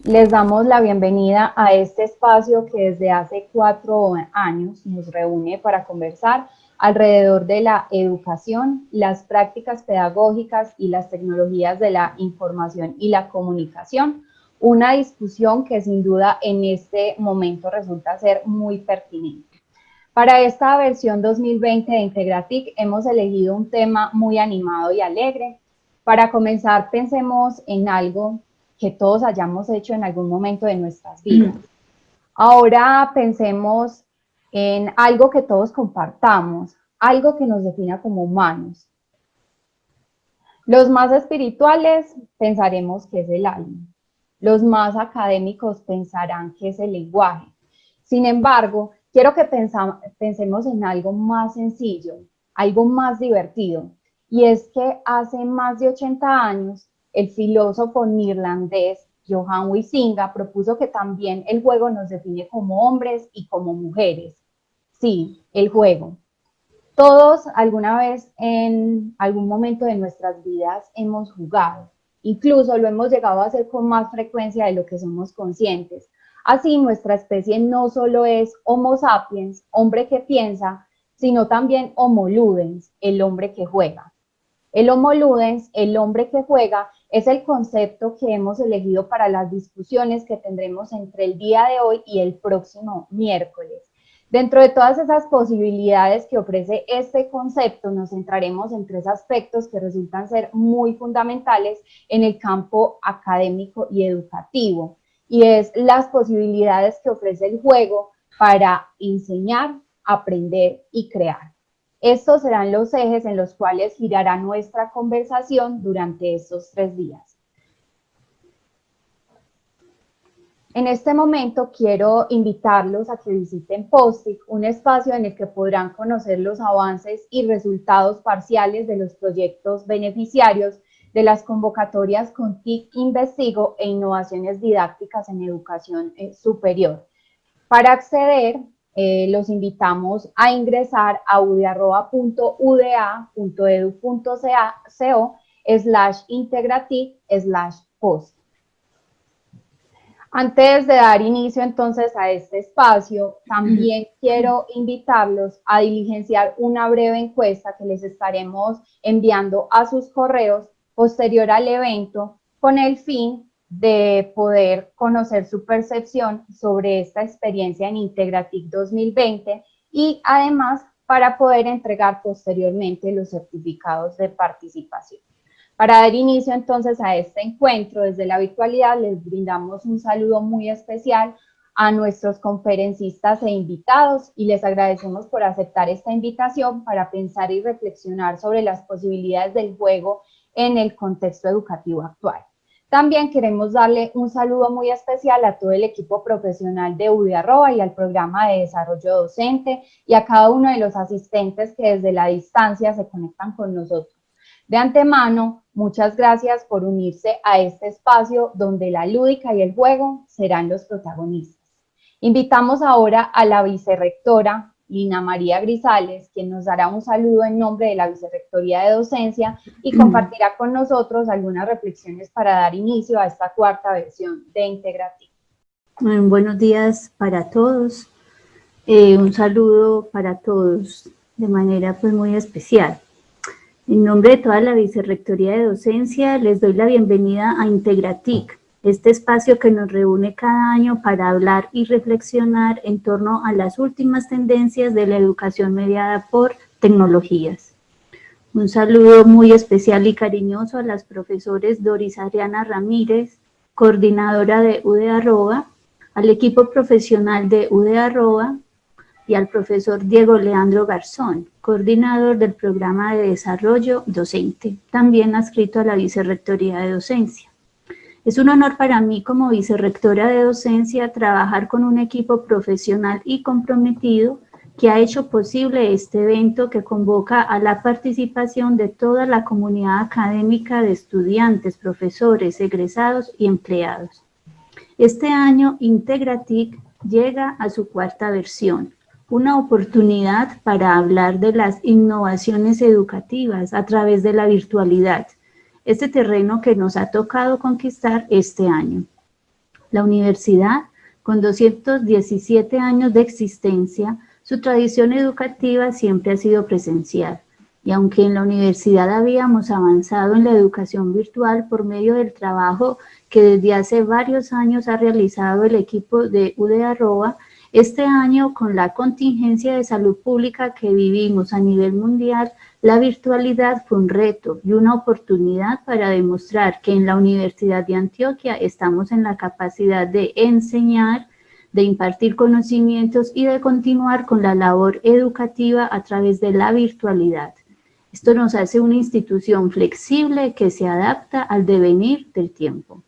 Les damos la bienvenida a este espacio que desde hace 4 años nos reúne para conversar alrededor de la educación, las prácticas pedagógicas y las tecnologías de la información y la comunicación. Una discusión que sin duda en este momento resulta ser muy pertinente. Para esta versión 2020 de Integratic hemos elegido un tema muy animado y alegre. Para comenzar, pensemos en algo que todos hayamos hecho en algún momento de nuestras vidas. Ahora pensemos en algo que todos compartamos, algo que nos defina como humanos. Los más espirituales pensaremos que es el alma. Los más académicos pensarán que es el lenguaje. Sin embargo, quiero que pensemos en algo más sencillo, algo más divertido. Y es que hace más de 80 años, el filósofo neerlandés Johan Huizinga propuso que también el juego nos define como hombres y como mujeres. Sí, el juego. Todos alguna vez en algún momento de nuestras vidas hemos jugado. Incluso lo hemos llegado a hacer con más frecuencia de lo que somos conscientes. Así, nuestra especie no solo es Homo sapiens, hombre que piensa, sino también Homo ludens, el hombre que juega. El Homo ludens, el hombre que juega, es el concepto que hemos elegido para las discusiones que tendremos entre el día de hoy y el próximo miércoles. Dentro de todas esas posibilidades que ofrece este concepto, nos centraremos en 3 aspectos que resultan ser muy fundamentales en el campo académico y educativo, y es las posibilidades que ofrece el juego para enseñar, aprender y crear. Estos serán los ejes en los cuales girará nuestra conversación durante estos 3 días. En este momento quiero invitarlos a que visiten Post-it, un espacio en el que podrán conocer los avances y resultados parciales de los proyectos beneficiarios de las convocatorias con TIC Investigo e innovaciones didácticas en educación superior. Para acceder, los invitamos a ingresar a ude.uda.edu.co/integratic/post. Antes de dar inicio entonces a este espacio, también quiero invitarlos a diligenciar una breve encuesta que les estaremos enviando a sus correos posterior al evento con el fin de poder conocer su percepción sobre esta experiencia en Integratic 2020 y además para poder entregar posteriormente los certificados de participación. Para dar inicio entonces a este encuentro desde la virtualidad, les brindamos un saludo muy especial a nuestros conferencistas e invitados y les agradecemos por aceptar esta invitación para pensar y reflexionar sobre las posibilidades del juego en el contexto educativo actual. También queremos darle un saludo muy especial a todo el equipo profesional de UDE Arroba y al programa de desarrollo docente y a cada uno de los asistentes que desde la distancia se conectan con nosotros. De antemano, muchas gracias por unirse a este espacio donde la lúdica y el juego serán los protagonistas. Invitamos ahora a la vicerrectora Lina María Grisales, quien nos dará un saludo en nombre de la Vicerrectoría de Docencia y compartirá con nosotros algunas reflexiones para dar inicio a esta 4ª versión de Integratic. Buenos días para todos, un saludo para todos de manera muy especial. En nombre de toda la Vicerrectoría de Docencia, les doy la bienvenida a Integratic, este espacio que nos reúne cada año para hablar y reflexionar en torno a las últimas tendencias de la educación mediada por tecnologías. Un saludo muy especial y cariñoso a las profesores Doris Adriana Ramírez, coordinadora de UDE Arroba, al equipo profesional de UDE Arroba, y al profesor Diego Leandro Garzón, coordinador del programa de desarrollo docente, también adscrito a la Vicerrectoría de Docencia. Es un honor para mí como vicerrectora de docencia trabajar con un equipo profesional y comprometido que ha hecho posible este evento que convoca a la participación de toda la comunidad académica de estudiantes, profesores, egresados y empleados. Este año Integratic llega a su 4ª versión, una oportunidad para hablar de las innovaciones educativas a través de la virtualidad, este terreno que nos ha tocado conquistar este año. La universidad, con 217 años de existencia, su tradición educativa siempre ha sido presencial. Y aunque en la universidad habíamos avanzado en la educación virtual por medio del trabajo que desde hace varios años ha realizado el equipo de UdeArroba, este año, con la contingencia de salud pública que vivimos a nivel mundial, la virtualidad fue un reto y una oportunidad para demostrar que en la Universidad de Antioquia estamos en la capacidad de enseñar, de impartir conocimientos y de continuar con la labor educativa a través de la virtualidad. Esto nos hace una institución flexible que se adapta al devenir del tiempo.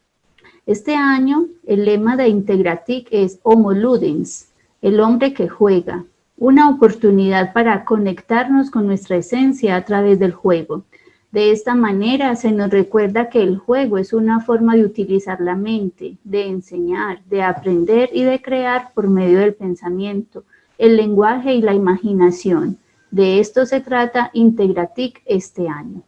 Este año, el lema de Integratic es Homo Ludens, el hombre que juega, una oportunidad para conectarnos con nuestra esencia a través del juego. De esta manera se nos recuerda que el juego es una forma de utilizar la mente, de enseñar, de aprender y de crear por medio del pensamiento, el lenguaje y la imaginación. De esto se trata Integratic este año.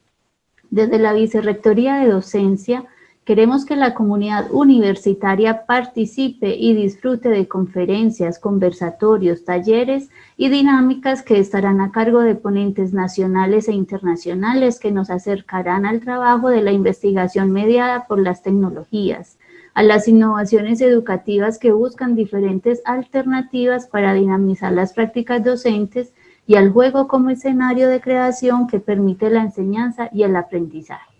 Desde la Vicerrectoría de Docencia, queremos que la comunidad universitaria participe y disfrute de conferencias, conversatorios, talleres y dinámicas que estarán a cargo de ponentes nacionales e internacionales que nos acercarán al trabajo de la investigación mediada por las tecnologías, a las innovaciones educativas que buscan diferentes alternativas para dinamizar las prácticas docentes y al juego como escenario de creación que permite la enseñanza y el aprendizaje.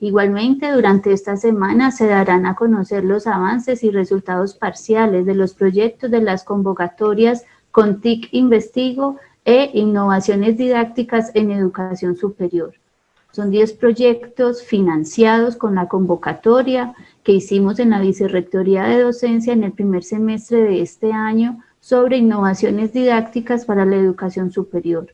Igualmente, durante esta semana se darán a conocer los avances y resultados parciales de los proyectos de las convocatorias CONTIC Investigo e Innovaciones Didácticas en Educación Superior. Son 10 proyectos financiados con la convocatoria que hicimos en la Vicerrectoría de Docencia en el primer semestre de este año sobre innovaciones didácticas para la educación superior,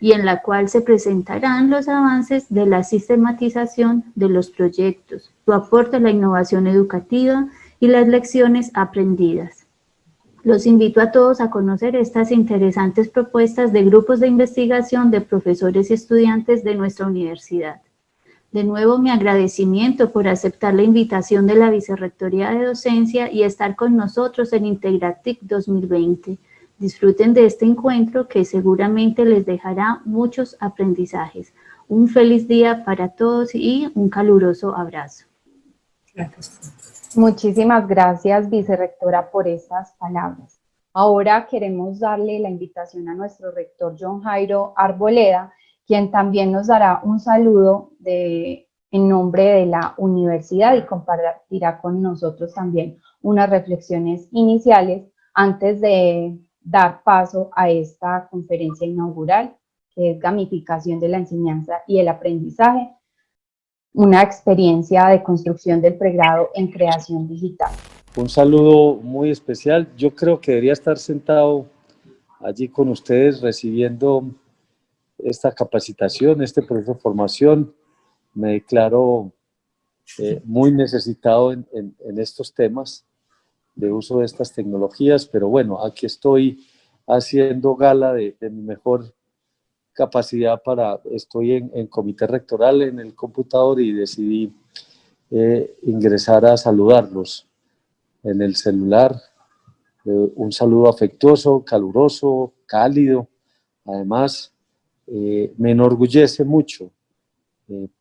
y en la cual se presentarán los avances de la sistematización de los proyectos, su aporte a la innovación educativa y las lecciones aprendidas. Los invito a todos a conocer estas interesantes propuestas de grupos de investigación de profesores y estudiantes de nuestra universidad. De nuevo, mi agradecimiento por aceptar la invitación de la Vicerrectoría de Docencia y estar con nosotros en Integratic 2020. Disfruten de este encuentro que seguramente les dejará muchos aprendizajes. Un feliz día para todos y un caluroso abrazo. Gracias. Muchísimas gracias, vicerrectora, por estas palabras. Ahora queremos darle la invitación a nuestro rector John Jairo Arboleda, quien también nos dará un saludo en nombre de la universidad y compartirá con nosotros también unas reflexiones iniciales antes de dar paso a esta conferencia inaugural, que es Gamificación de la enseñanza y el aprendizaje, una experiencia de construcción del pregrado en creación digital. Un saludo muy especial. Yo creo que debería estar sentado allí con ustedes recibiendo esta capacitación, este proceso de formación. Me declaro muy necesitado en estos temas de uso de estas tecnologías, pero bueno, aquí estoy haciendo gala de mi mejor capacidad estoy en comité rectoral en el computador y decidí ingresar a saludarlos en el celular. Un saludo afectuoso, caluroso, cálido. Además, me enorgullece mucho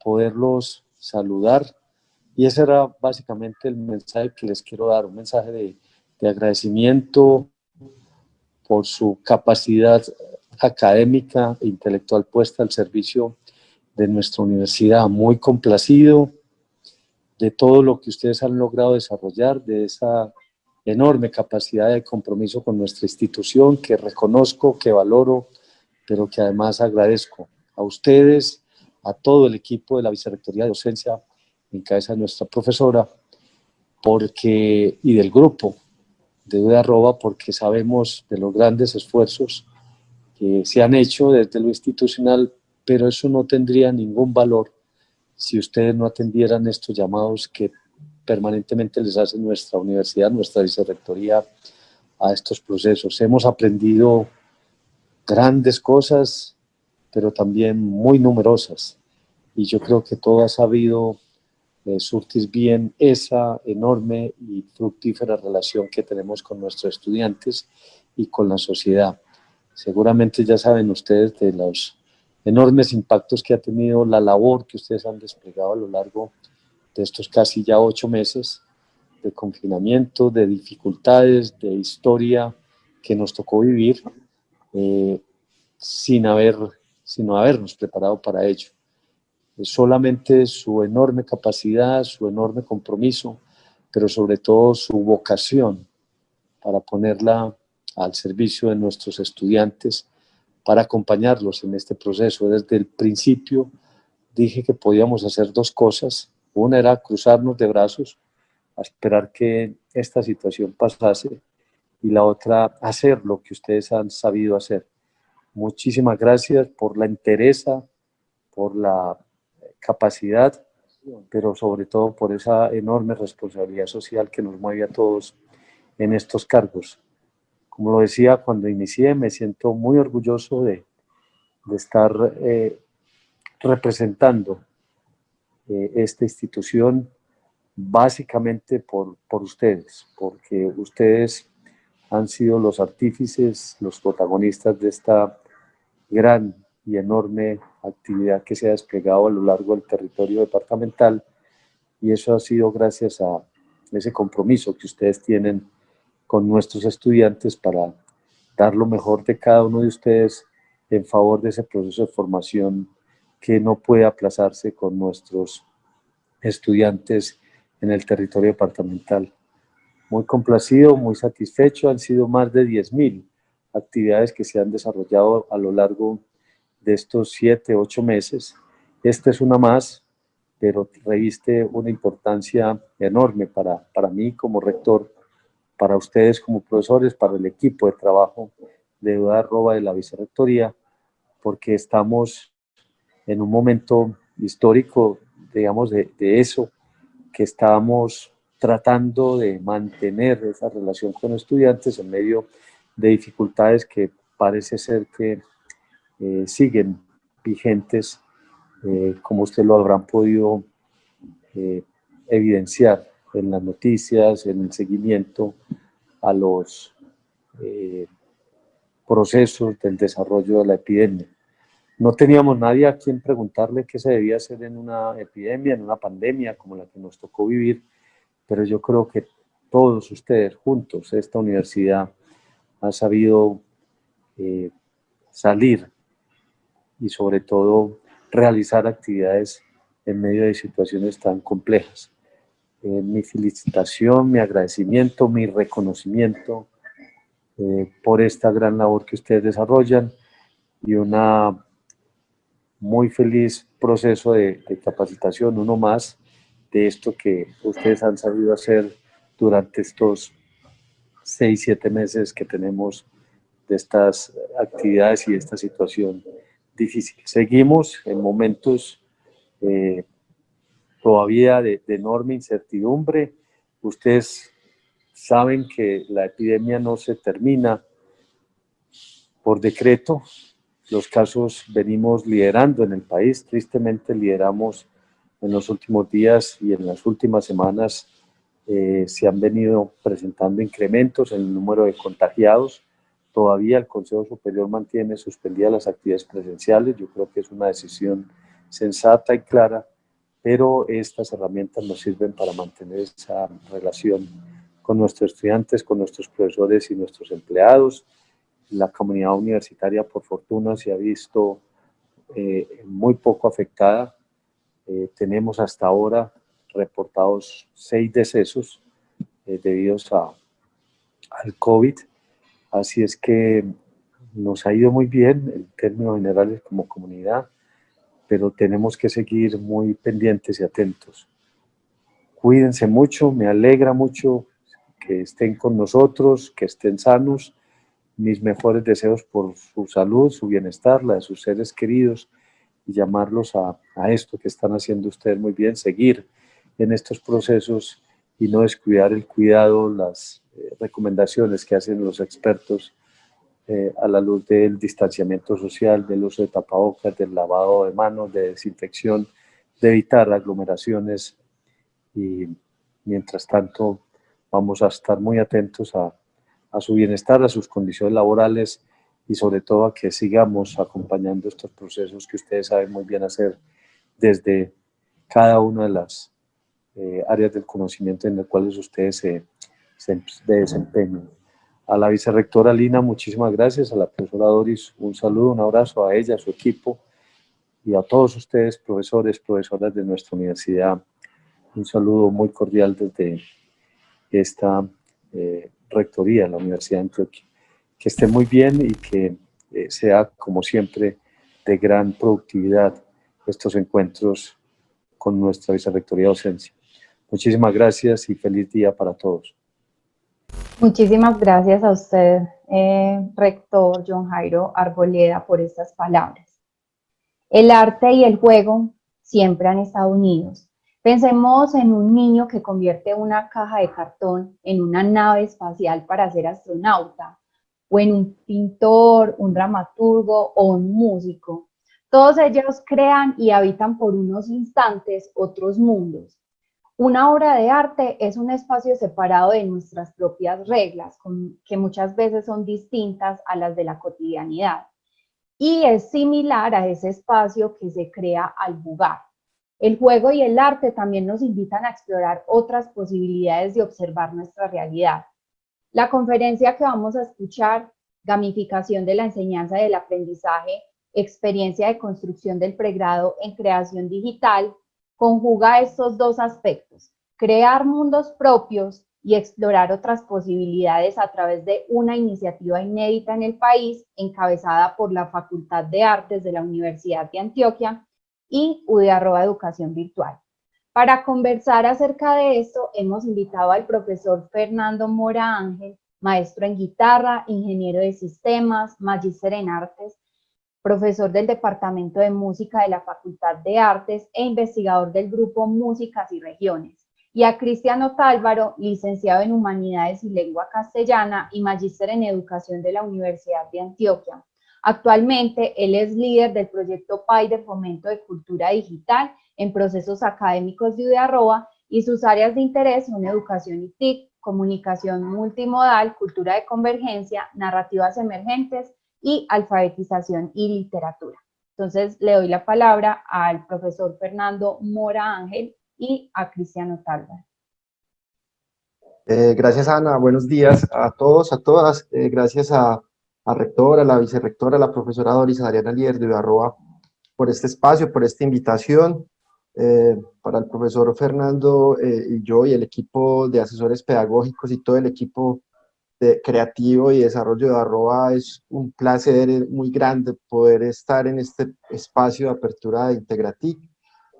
poderlos saludar, y ese era básicamente el mensaje que les quiero dar, un mensaje de agradecimiento por su capacidad académica e intelectual puesta al servicio de nuestra universidad. Muy complacido de todo lo que ustedes han logrado desarrollar, de esa enorme capacidad de compromiso con nuestra institución que reconozco, que valoro, pero que además agradezco a ustedes, a todo el equipo de la Vicerrectoría de Docencia, en cabeza de nuestra profesora, y del grupo de UdeArroba, porque sabemos de los grandes esfuerzos que se han hecho desde lo institucional, pero eso no tendría ningún valor si ustedes no atendieran estos llamados que permanentemente les hace nuestra universidad, nuestra vicerrectoría, a estos procesos. Hemos aprendido grandes cosas, pero también muy numerosas, y yo creo que todo ha sabido surtir bien esa enorme y fructífera relación que tenemos con nuestros estudiantes y con la sociedad. Seguramente ya saben ustedes de los enormes impactos que ha tenido la labor que ustedes han desplegado a lo largo de estos casi ya 8 meses de confinamiento, de dificultades, de historia que nos tocó vivir sin habernos preparado para ello. Solamente su enorme capacidad, su enorme compromiso, pero sobre todo su vocación para ponerla al servicio de nuestros estudiantes, para acompañarlos en este proceso. Desde el principio dije que podíamos hacer dos cosas. Una era cruzarnos de brazos a esperar que esta situación pasase, y la otra, hacer lo que ustedes han sabido hacer. Muchísimas gracias por la entereza, por la capacidad, pero sobre todo por esa enorme responsabilidad social que nos mueve a todos en estos cargos. Como lo decía cuando inicié, me siento muy orgulloso de estar representando esta institución básicamente por ustedes, porque ustedes han sido los artífices, los protagonistas de esta gran y enorme actividad que se ha desplegado a lo largo del territorio departamental, y eso ha sido gracias a ese compromiso que ustedes tienen con nuestros estudiantes para dar lo mejor de cada uno de ustedes en favor de ese proceso de formación que no puede aplazarse con nuestros estudiantes en el territorio departamental. Muy complacido, muy satisfecho. Han sido más de 10.000 actividades que se han desarrollado a lo largo de estos 7, 8 meses. Esta es una más, pero reviste una importancia enorme para mí como rector, para ustedes como profesores, para el equipo de trabajo de Eduardo de la Vicerrectoría, porque estamos en un momento histórico, digamos, de eso, que estábamos tratando de mantener esa relación con los estudiantes en medio de dificultades que parece ser que siguen vigentes, como usted lo habrán podido evidenciar en las noticias, en el seguimiento a los procesos del desarrollo de la epidemia. No teníamos nadie a quien preguntarle qué se debía hacer en una epidemia, en una pandemia como la que nos tocó vivir, pero yo creo que todos ustedes juntos, esta universidad ha sabido salir y sobre todo realizar actividades en medio de situaciones tan complejas. Mi felicitación, mi agradecimiento, mi reconocimiento por esta gran labor que ustedes desarrollan, y una muy feliz proceso de capacitación, uno más de esto que ustedes han sabido hacer durante estos 6, 7 meses que tenemos de estas actividades y esta situación difícil. Seguimos en momentos todavía de enorme incertidumbre. Ustedes saben que la epidemia no se termina por decreto. Los casos venimos liderando en el país, tristemente lideramos en los últimos días y en las últimas semanas se han venido presentando incrementos en el número de contagiados. Todavía el Consejo Superior mantiene suspendidas las actividades presenciales. Yo creo que es una decisión sensata y clara, pero estas herramientas nos sirven para mantener esa relación con nuestros estudiantes, con nuestros profesores y nuestros empleados. La comunidad universitaria, por fortuna, se ha visto muy poco afectada. Tenemos hasta ahora reportados 6 decesos debidos al COVID. Así es que nos ha ido muy bien en términos generales como comunidad, pero tenemos que seguir muy pendientes y atentos. Cuídense mucho, me alegra mucho que estén con nosotros, que estén sanos. Mis mejores deseos por su salud, su bienestar, la de sus seres queridos, y llamarlos a esto que están haciendo ustedes muy bien, seguir en estos procesos y no descuidar el cuidado, las recomendaciones que hacen los expertos a la luz del distanciamiento social, del uso de tapabocas, del lavado de manos, de desinfección, de evitar aglomeraciones y mientras tanto vamos a estar muy atentos a su bienestar, a sus condiciones laborales y sobre todo a que sigamos acompañando estos procesos que ustedes saben muy bien hacer desde cada una de las áreas del conocimiento en las cuales ustedes se desempeñan. A la vicerrectora Lina, muchísimas gracias. A la profesora Doris, un saludo, un abrazo a ella, a su equipo y a todos ustedes, profesores, profesoras de nuestra universidad. Un saludo muy cordial desde esta rectoría de la Universidad de Antioquia. Que esté muy bien y que sea, como siempre, de gran productividad estos encuentros con nuestra vicerrectoría de docencia. Muchísimas gracias y feliz día para todos. Muchísimas gracias a usted, rector John Jairo Arboleda, por estas palabras. El arte y el juego siempre han estado unidos. Pensemos en un niño que convierte una caja de cartón en una nave espacial para ser astronauta, o en un pintor, un dramaturgo o un músico. Todos ellos crean y habitan por unos instantes otros mundos. Una obra de arte es un espacio separado de nuestras propias reglas, que muchas veces son distintas a las de la cotidianidad, y es similar a ese espacio que se crea al jugar. El juego y el arte también nos invitan a explorar otras posibilidades de observar nuestra realidad. La conferencia que vamos a escuchar, Gamificación de la enseñanza y del aprendizaje, experiencia de construcción del pregrado en creación digital, conjuga estos dos aspectos: crear mundos propios y explorar otras posibilidades a través de una iniciativa inédita en el país, encabezada por la Facultad de Artes de la Universidad de Antioquia y UDE Educación Virtual. Para conversar acerca de esto, hemos invitado al profesor Fernando Mora Ángel, maestro en guitarra, ingeniero de sistemas, magíster en artes, profesor del Departamento de Música de la Facultad de Artes e investigador del grupo Músicas y Regiones, y a Cristian Otálvaro, licenciado en Humanidades y Lengua Castellana y magíster en Educación de la Universidad de Antioquia. Actualmente, él es líder del proyecto PAI de Fomento de Cultura Digital en procesos académicos de UDE y sus áreas de interés son educación y TIC, comunicación multimodal, cultura de convergencia, narrativas emergentes y alfabetización y literatura. Entonces, le doy la palabra al profesor Fernando Mora Ángel y a Cristian Otálvaro. Gracias, Ana. Buenos días a todos, a todas. Gracias a rectora, a la vicerrectora, a la profesora Doris Adriana Lier de UDE por este espacio, por esta invitación. Para el profesor Fernando y yo y el equipo de asesores pedagógicos y todo el equipo de creativo y desarrollo de UDE es un placer muy grande poder estar en este espacio de apertura de Integratic,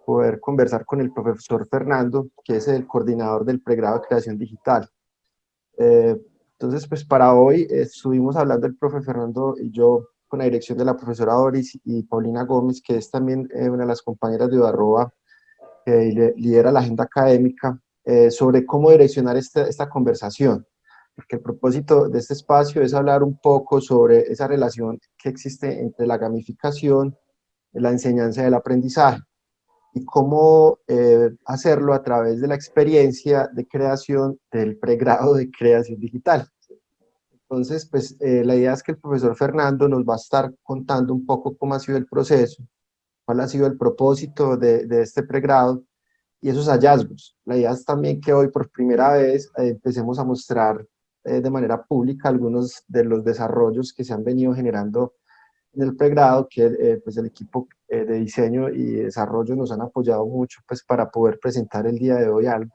poder conversar con el profesor Fernando, que es el coordinador del pregrado de creación digital. Entonces, pues para hoy estuvimos hablando el profe Fernando y yo con la dirección de la profesora Doris y Paulina Gómez, que es también una de las compañeras de UDE que lidera la agenda académica, sobre cómo direccionar esta conversación. Porque el propósito de este espacio es hablar un poco sobre esa relación que existe entre la gamificación, la enseñanza y el aprendizaje, y cómo hacerlo a través de la experiencia de creación del pregrado de creación digital. Entonces, pues la idea es que el profesor Fernando nos va a estar contando un poco cómo ha sido el proceso, cuál ha sido el propósito de este pregrado y esos hallazgos. La idea es también que hoy por primera vez empecemos a mostrar de manera pública algunos de los desarrollos que se han venido generando en el pregrado, que pues el equipo de diseño y desarrollo nos han apoyado mucho pues, para poder presentar el día de hoy algo.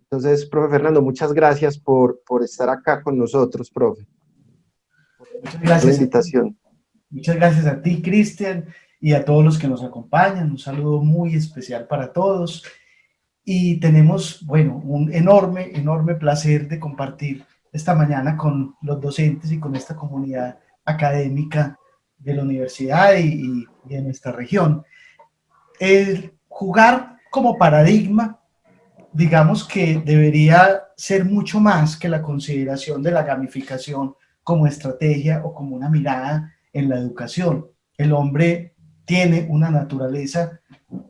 Entonces, profe Fernando, muchas gracias por estar acá con nosotros, profe. Muchas gracias. La invitación. Muchas gracias a ti, Cristian, y a todos los que nos acompañan. Un saludo muy especial para todos. Y tenemos, bueno, un enorme placer de compartir esta mañana con los docentes y con esta comunidad académica de la universidad y de nuestra región. El jugar como paradigma, digamos que debería ser mucho más que la consideración de la gamificación como estrategia o como una mirada en la educación. El hombre tiene una naturaleza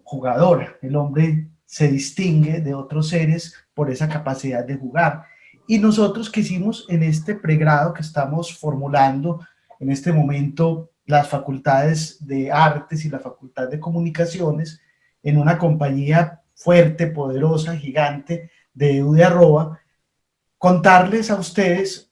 jugadora, el hombre se distingue de otros seres por esa capacidad de jugar. Y nosotros quisimos en este pregrado que estamos formulando en este momento las facultades de artes y la facultad de comunicaciones en una compañía fuerte, poderosa, gigante de EDU de Arroba, contarles a ustedes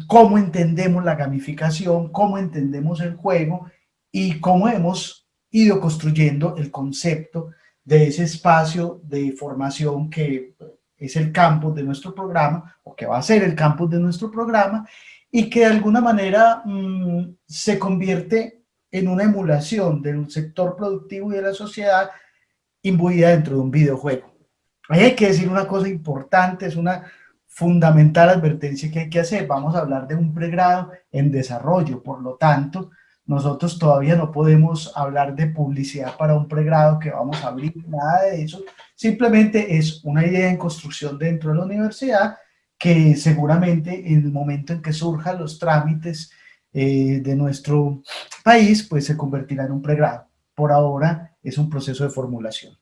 cómo entendemos la gamificación, cómo entendemos el juego y cómo hemos ido construyendo el concepto de ese espacio de formación que es el campus de nuestro programa, o que va a ser el campus de nuestro programa, y que de alguna manera se convierte en una emulación del sector productivo y de la sociedad imbuida dentro de un videojuego. Ahí hay que decir una cosa importante, es una fundamental advertencia que hay que hacer. Vamos a hablar de un pregrado en desarrollo, por lo tanto, nosotros todavía no podemos hablar de publicidad para un pregrado que vamos a abrir, nada de eso. Simplemente es una idea en construcción dentro de la universidad que seguramente en el momento en que surjan los trámites de nuestro país, pues se convertirá en un pregrado. Por ahora es un proceso de formulación.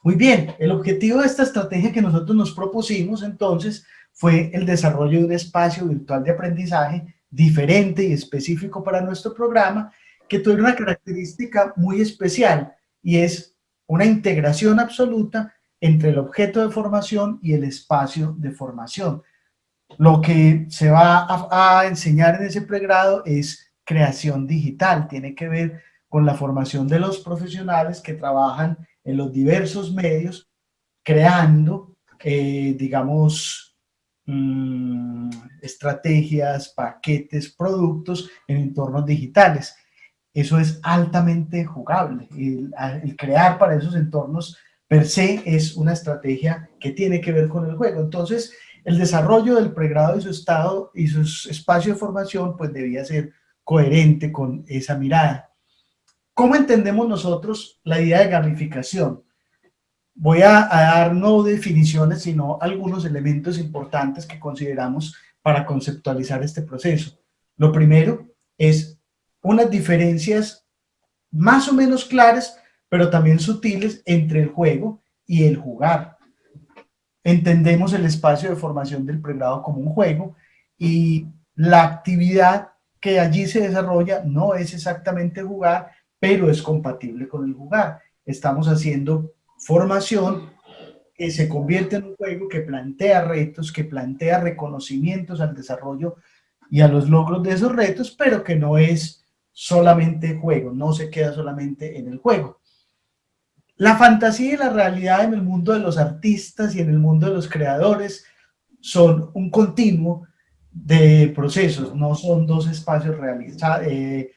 Muy bien, el objetivo de esta estrategia que nosotros nos propusimos entonces fue el desarrollo de un espacio virtual de aprendizaje diferente y específico para nuestro programa, que tuviera una característica muy especial y es una integración absoluta entre el objeto de formación y el espacio de formación. Lo que se va a enseñar en ese pregrado es creación digital, tiene que ver con la formación de los profesionales que trabajan en los diversos medios, creando, digamos, estrategias, paquetes, productos en entornos digitales. Eso es altamente jugable. El crear para esos entornos per se es una estrategia que tiene que ver con el juego. Entonces, el desarrollo del pregrado y su estado y sus espacios de formación, pues debía ser coherente con esa mirada. ¿Cómo entendemos nosotros la idea de gamificación? Voy a dar no definiciones, sino algunos elementos importantes que consideramos para conceptualizar este proceso. Lo primero es unas diferencias más o menos claras, pero también sutiles entre el juego y el jugar. Entendemos el espacio de formación del pregrado como un juego y la actividad que allí se desarrolla no es exactamente jugar, pero es compatible con el jugar. Estamos haciendo formación que se convierte en un juego que plantea retos, que plantea reconocimientos al desarrollo y a los logros de esos retos, pero que no es solamente juego, no se queda solamente en el juego. La fantasía y la realidad en el mundo de los artistas y en el mundo de los creadores son un continuo de procesos, no son dos espacios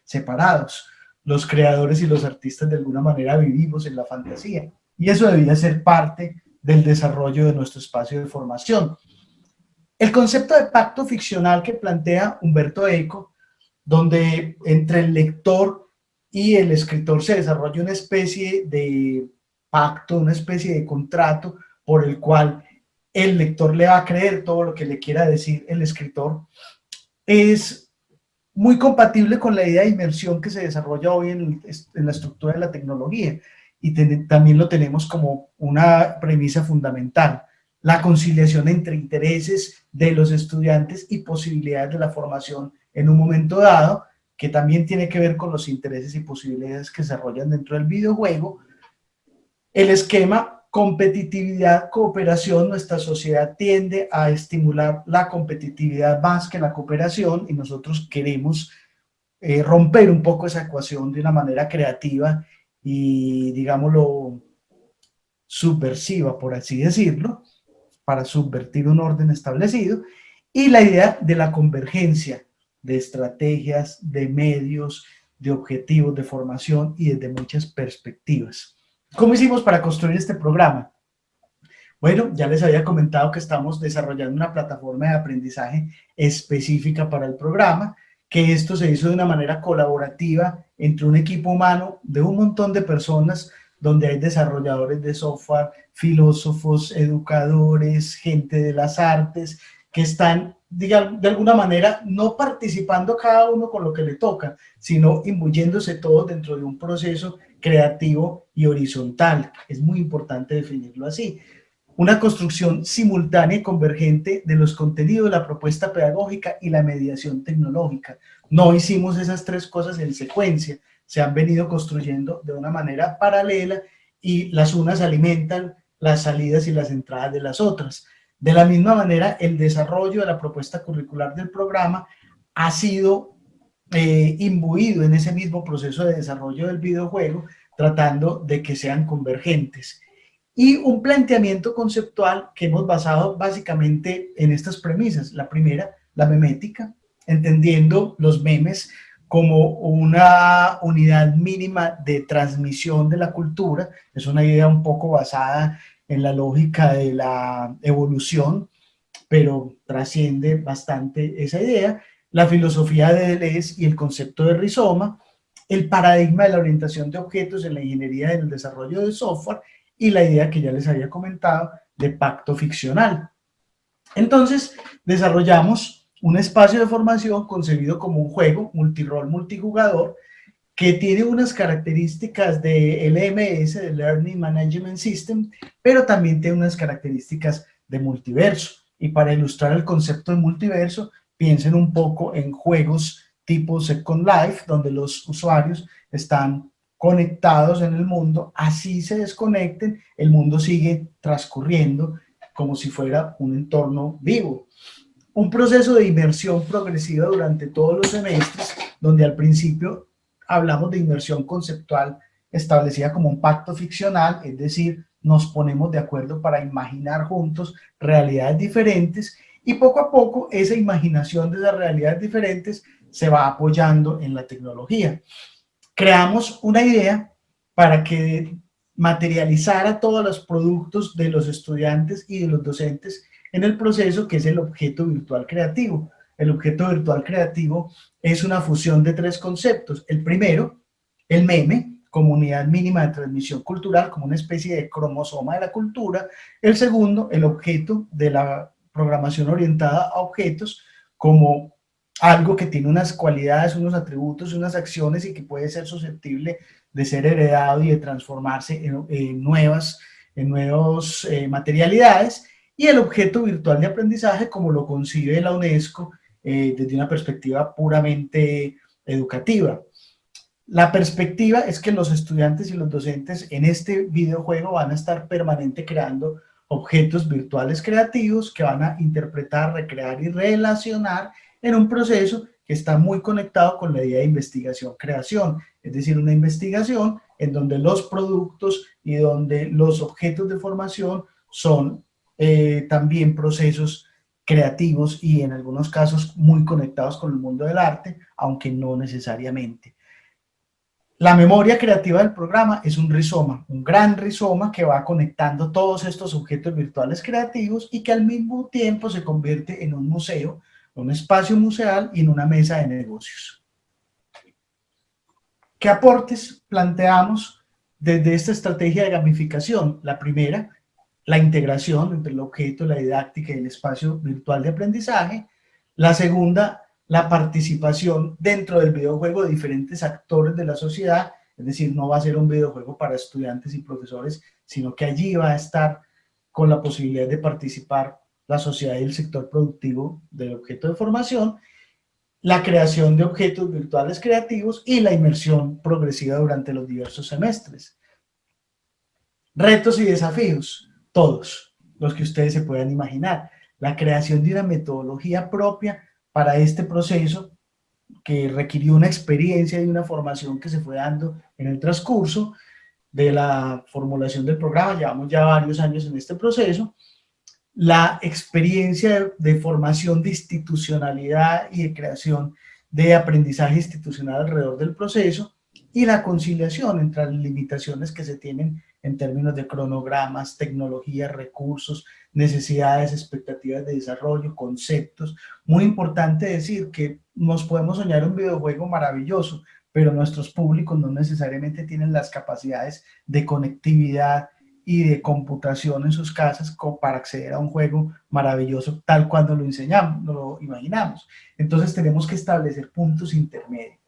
separados. Los creadores y los artistas de alguna manera vivimos en la fantasía y eso debía ser parte del desarrollo de nuestro espacio de formación. El concepto de pacto ficcional que plantea Umberto Eco, donde entre el lector y el escritor se desarrolla una especie de pacto, una especie de contrato por el cual el lector le va a creer todo lo que le quiera decir el escritor, es muy compatible con la idea de inmersión que se desarrolla hoy en la estructura de la tecnología y también lo tenemos como una premisa fundamental, la conciliación entre intereses de los estudiantes y posibilidades de la formación en un momento dado, que también tiene que ver con los intereses y posibilidades que se desarrollan dentro del videojuego. El esquema competitividad, cooperación, nuestra sociedad tiende a estimular la competitividad más que la cooperación y nosotros queremos romper un poco esa ecuación de una manera creativa y, digámoslo, subversiva, por así decirlo, para subvertir un orden establecido, y la idea de la convergencia de estrategias, de medios, de objetivos de formación y desde muchas perspectivas. ¿Cómo hicimos para construir este programa? Bueno, ya les había comentado que estamos desarrollando una plataforma de aprendizaje específica para el programa, que esto se hizo de una manera colaborativa entre un equipo humano de un montón de personas, donde hay desarrolladores de software, filósofos, educadores, gente de las artes, que están, digamos, de alguna manera no participando cada uno con lo que le toca, sino imbuyéndose todos dentro de un proceso creativo y horizontal. Es muy importante definirlo así. Una construcción simultánea y convergente de los contenidos, la propuesta pedagógica y la mediación tecnológica. No hicimos esas tres cosas en secuencia, se han venido construyendo de una manera paralela y las unas alimentan las salidas y las entradas de las otras. De la misma manera, el desarrollo de la propuesta curricular del programa ha sido imbuido en ese mismo proceso de desarrollo del videojuego, tratando de que sean convergentes. Y un planteamiento conceptual que hemos basado básicamente en estas premisas. La primera, la memética, entendiendo los memes como una unidad mínima de transmisión de la cultura. Es una idea un poco basada en la lógica de la evolución, pero trasciende bastante esa idea. La filosofía de Deleuze y el concepto de rizoma, el paradigma de la orientación de objetos en la ingeniería en el desarrollo de software y la idea que ya les había comentado de pacto ficcional. Entonces, desarrollamos un espacio de formación concebido como un juego multirol, multijugador, que tiene unas características de LMS, de Learning Management System, pero también tiene unas características de multiverso. Y para ilustrar el concepto de multiverso, piensen un poco en juegos tipo Second Life, donde los usuarios están conectados en el mundo, así se desconecten, el mundo sigue transcurriendo como si fuera un entorno vivo. Un proceso de inmersión progresiva durante todos los semestres, donde al principio hablamos de inmersión conceptual establecida como un pacto ficcional, es decir, nos ponemos de acuerdo para imaginar juntos realidades diferentes y poco a poco esa imaginación de esas realidades diferentes se va apoyando en la tecnología. Creamos una idea para que materializara todos los productos de los estudiantes y de los docentes en el proceso, que es el objeto virtual creativo. El objeto virtual creativo es una fusión de tres conceptos. El primero, el meme, como unidad mínima de transmisión cultural, como una especie de cromosoma de la cultura. El segundo, el objeto de la programación orientada a objetos, como algo que tiene unas cualidades, unos atributos, unas acciones y que puede ser susceptible de ser heredado y de transformarse en nuevas materialidades. Y el objeto virtual de aprendizaje, como lo concibe la UNESCO desde una perspectiva puramente educativa. La perspectiva es que los estudiantes y los docentes en este videojuego van a estar permanente creando objetos virtuales creativos que van a interpretar, recrear y relacionar en un proceso que está muy conectado con la idea de investigación-creación, es decir, una investigación en donde los productos y donde los objetos de formación son también procesos creativos y en algunos casos muy conectados con el mundo del arte, aunque no necesariamente. La memoria creativa del programa es un rizoma, un gran rizoma que va conectando todos estos objetos virtuales creativos y que al mismo tiempo se convierte en un museo, un espacio museal y en una mesa de negocios. ¿Qué aportes planteamos desde esta estrategia de gamificación? La primera, la integración entre el objeto, la didáctica y el espacio virtual de aprendizaje. La segunda, la participación dentro del videojuego de diferentes actores de la sociedad, es decir, no va a ser un videojuego para estudiantes y profesores, sino que allí va a estar con la posibilidad de participar la sociedad y el sector productivo del objeto de formación, la creación de objetos virtuales creativos y la inmersión progresiva durante los diversos semestres. Retos y desafíos, todos los que ustedes se puedan imaginar. La creación de una metodología propia para este proceso que requirió una experiencia y una formación que se fue dando en el transcurso de la formulación del programa. Llevamos ya varios años en este proceso. La experiencia de formación de institucionalidad y de creación de aprendizaje institucional alrededor del proceso y la conciliación entre las limitaciones que se tienen en términos de cronogramas, tecnologías, recursos, necesidades, expectativas de desarrollo, conceptos. Muy importante decir que nos podemos soñar un videojuego maravilloso, pero nuestros públicos no necesariamente tienen las capacidades de conectividad y de computación en sus casas para acceder a un juego maravilloso tal cuando lo enseñamos, lo imaginamos. Entonces tenemos que establecer puntos intermedios.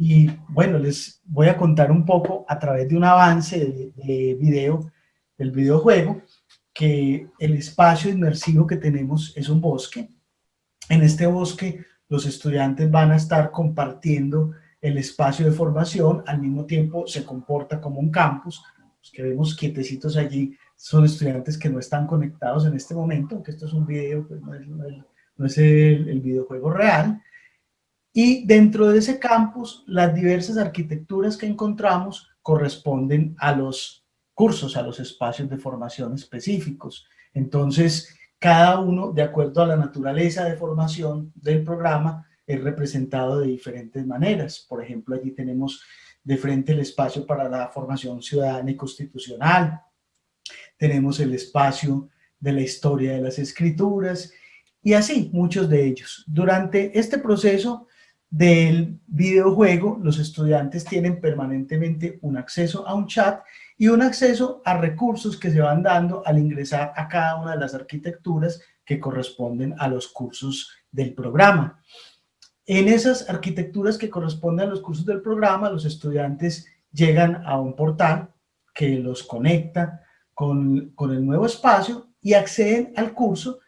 Y bueno, les voy a contar un poco a través de un avance de video, del videojuego, que el espacio inmersivo que tenemos es un bosque. En este bosque los estudiantes van a estar compartiendo el espacio de formación, al mismo tiempo se comporta como un campus. Los que vemos quietecitos allí son estudiantes que no están conectados en este momento, aunque esto es un video, pues no es el videojuego real. Y dentro de ese campus, las diversas arquitecturas que encontramos corresponden a los cursos, a los espacios de formación específicos. Entonces, cada uno, de acuerdo a la naturaleza de formación del programa, es representado de diferentes maneras. Por ejemplo, allí tenemos de frente el espacio para la formación ciudadana y constitucional, tenemos el espacio de la historia de las escrituras, y así, muchos de ellos. Durante este proceso del videojuego, los estudiantes tienen permanentemente un acceso a un chat y un acceso a recursos que se van dando al ingresar a cada una de las arquitecturas que corresponden a los cursos del programa. En esas arquitecturas que corresponden a los cursos del programa, los estudiantes llegan a un portal que los conecta con el nuevo espacio y acceden al curso,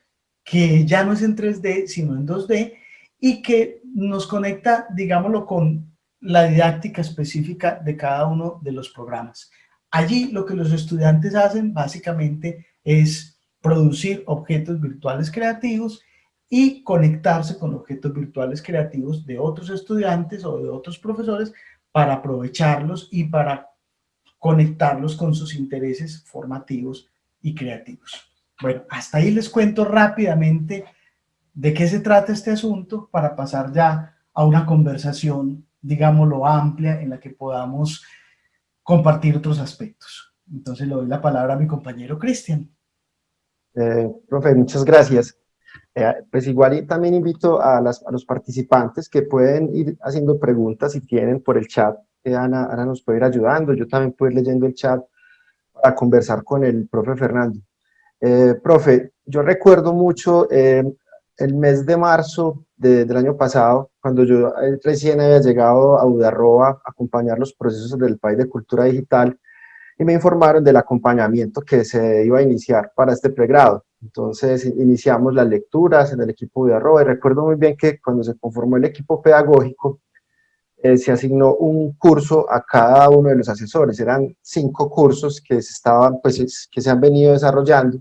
que ya no es en 3D, sino en 2D, y que nos conecta, digámoslo, con la didáctica específica de cada uno de los programas. Allí lo que los estudiantes hacen básicamente es producir objetos virtuales creativos y conectarse con objetos virtuales creativos de otros estudiantes o de otros profesores para aprovecharlos y para conectarlos con sus intereses formativos y creativos. Bueno, hasta ahí les cuento rápidamente de qué se trata este asunto para pasar ya a una conversación, digámoslo, amplia en la que podamos compartir otros aspectos. Entonces le doy la palabra a mi compañero Cristian. Profe, muchas gracias. Pues igual y también invito a los participantes que pueden ir haciendo preguntas si tienen por el chat. Ana nos puede ir ayudando, yo también puedo ir leyendo el chat para conversar con el profe Fernando. Profe, yo recuerdo mucho el mes de marzo del año pasado, cuando yo recién había llegado a Udarroa a acompañar los procesos del País de Cultura Digital, y me informaron del acompañamiento que se iba a iniciar para este pregrado. Entonces iniciamos las lecturas en el equipo de Udarroa, y recuerdo muy bien que cuando se conformó el equipo pedagógico, se asignó un curso a cada uno de los asesores. Eran 5 cursos que se han venido desarrollando.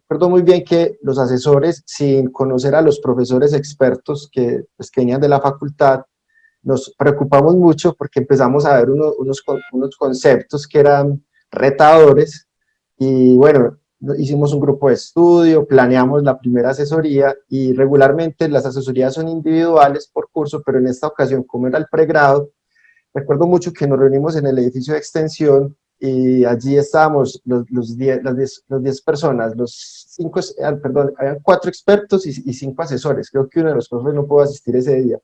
Recuerdo muy bien que los asesores, sin conocer a los profesores expertos que venían de la facultad, nos preocupamos mucho porque empezamos a ver unos conceptos que eran retadores, y bueno, hicimos un grupo de estudio, planeamos la primera asesoría, y regularmente las asesorías son individuales por curso, pero en esta ocasión, como era el pregrado, recuerdo mucho que nos reunimos en el edificio de extensión, y allí estábamos las 10 personas, habían 4 expertos y 5 asesores. Creo que uno de los profes no pudo asistir ese día.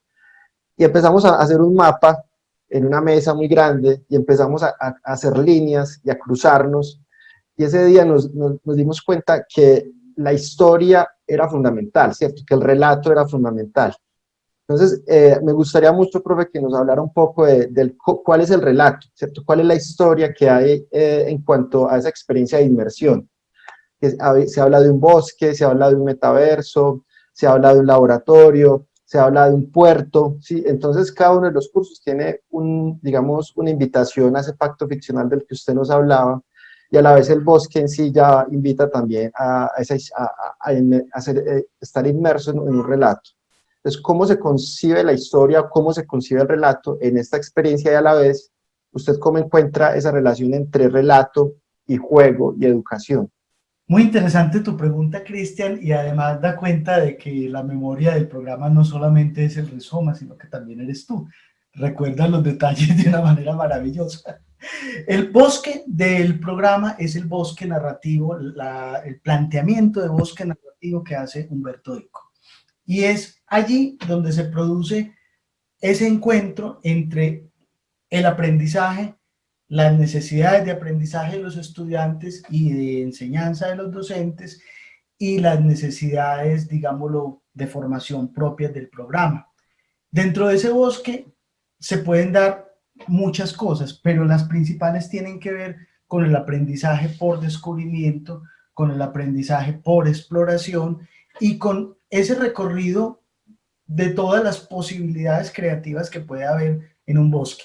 Y empezamos a hacer un mapa en una mesa muy grande, y empezamos a hacer líneas y a cruzarnos, y ese día nos dimos cuenta que la historia era fundamental, ¿cierto? Que el relato era fundamental. Entonces, me gustaría mucho, profe, que nos hablara un poco cuál es el relato, ¿cierto? ¿Cuál es la historia que hay en cuanto a esa experiencia de inmersión? Se habla de un bosque, se habla de un metaverso, se habla de un laboratorio, se habla de un puerto, ¿sí? Entonces, cada uno de los cursos tiene digamos, una invitación a ese pacto ficcional del que usted nos hablaba, y a la vez el bosque en sí ya invita también a estar inmerso en un relato. Entonces, ¿cómo se concibe la historia, cómo se concibe el relato en esta experiencia, y a la vez, usted cómo encuentra esa relación entre relato y juego y educación? Muy interesante tu pregunta, Cristian, y además da cuenta de que la memoria del programa no solamente es el rizoma, sino que también eres tú. Recuerdas los detalles de una manera maravillosa. El bosque del programa es el bosque narrativo, el planteamiento de bosque narrativo que hace Humberto Eco. Y es allí donde se produce ese encuentro entre el aprendizaje, las necesidades de aprendizaje de los estudiantes y de enseñanza de los docentes, y las necesidades, digámoslo, de formación propias del programa. Dentro de ese bosque se pueden dar muchas cosas, pero las principales tienen que ver con el aprendizaje por descubrimiento, con el aprendizaje por exploración y con ese recorrido de todas las posibilidades creativas que puede haber en un bosque.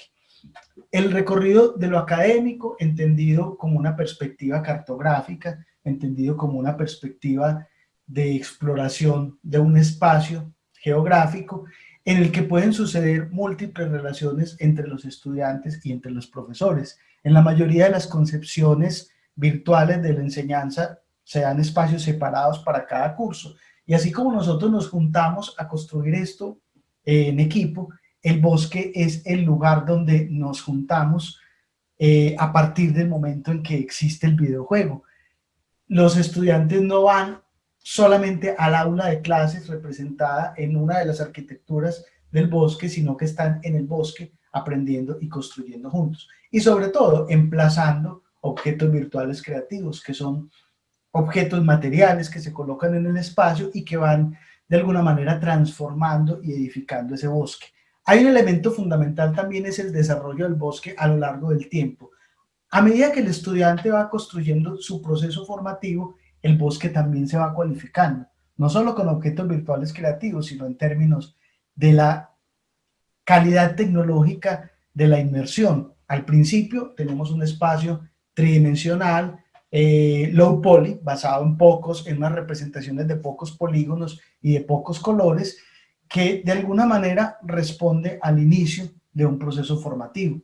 El recorrido de lo académico, entendido como una perspectiva cartográfica, entendido como una perspectiva de exploración de un espacio geográfico en el que pueden suceder múltiples relaciones entre los estudiantes y entre los profesores. En la mayoría de las concepciones virtuales de la enseñanza se dan espacios separados para cada curso. Y así como nosotros nos juntamos a construir esto en equipo, el bosque es el lugar donde nos juntamos a partir del momento en que existe el videojuego. Los estudiantes no van solamente al aula de clases representada en una de las arquitecturas del bosque, sino que están en el bosque aprendiendo y construyendo juntos. Y sobre todo, emplazando objetos virtuales creativos, que son objetos materiales que se colocan en el espacio y que van de alguna manera transformando y edificando ese bosque. Hay un elemento fundamental también, es el desarrollo del bosque a lo largo del tiempo. A medida que el estudiante va construyendo su proceso formativo, el bosque también se va cualificando, no solo con objetos virtuales creativos, sino en términos de la calidad tecnológica de la inmersión. Al principio tenemos un espacio tridimensional, low poly, basado en unas representaciones de pocos polígonos y de pocos colores, que de alguna manera responde al inicio de un proceso formativo.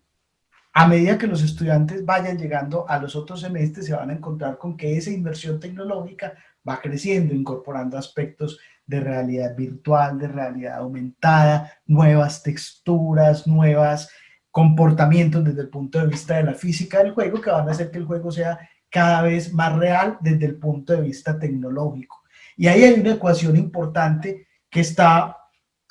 A medida que los estudiantes vayan llegando a los otros semestres, se van a encontrar con que esa inversión tecnológica va creciendo, incorporando aspectos de realidad virtual, de realidad aumentada, nuevas texturas, nuevos comportamientos desde el punto de vista de la física del juego, que van a hacer que el juego sea cada vez más real desde el punto de vista tecnológico. Y ahí hay una ecuación importante que está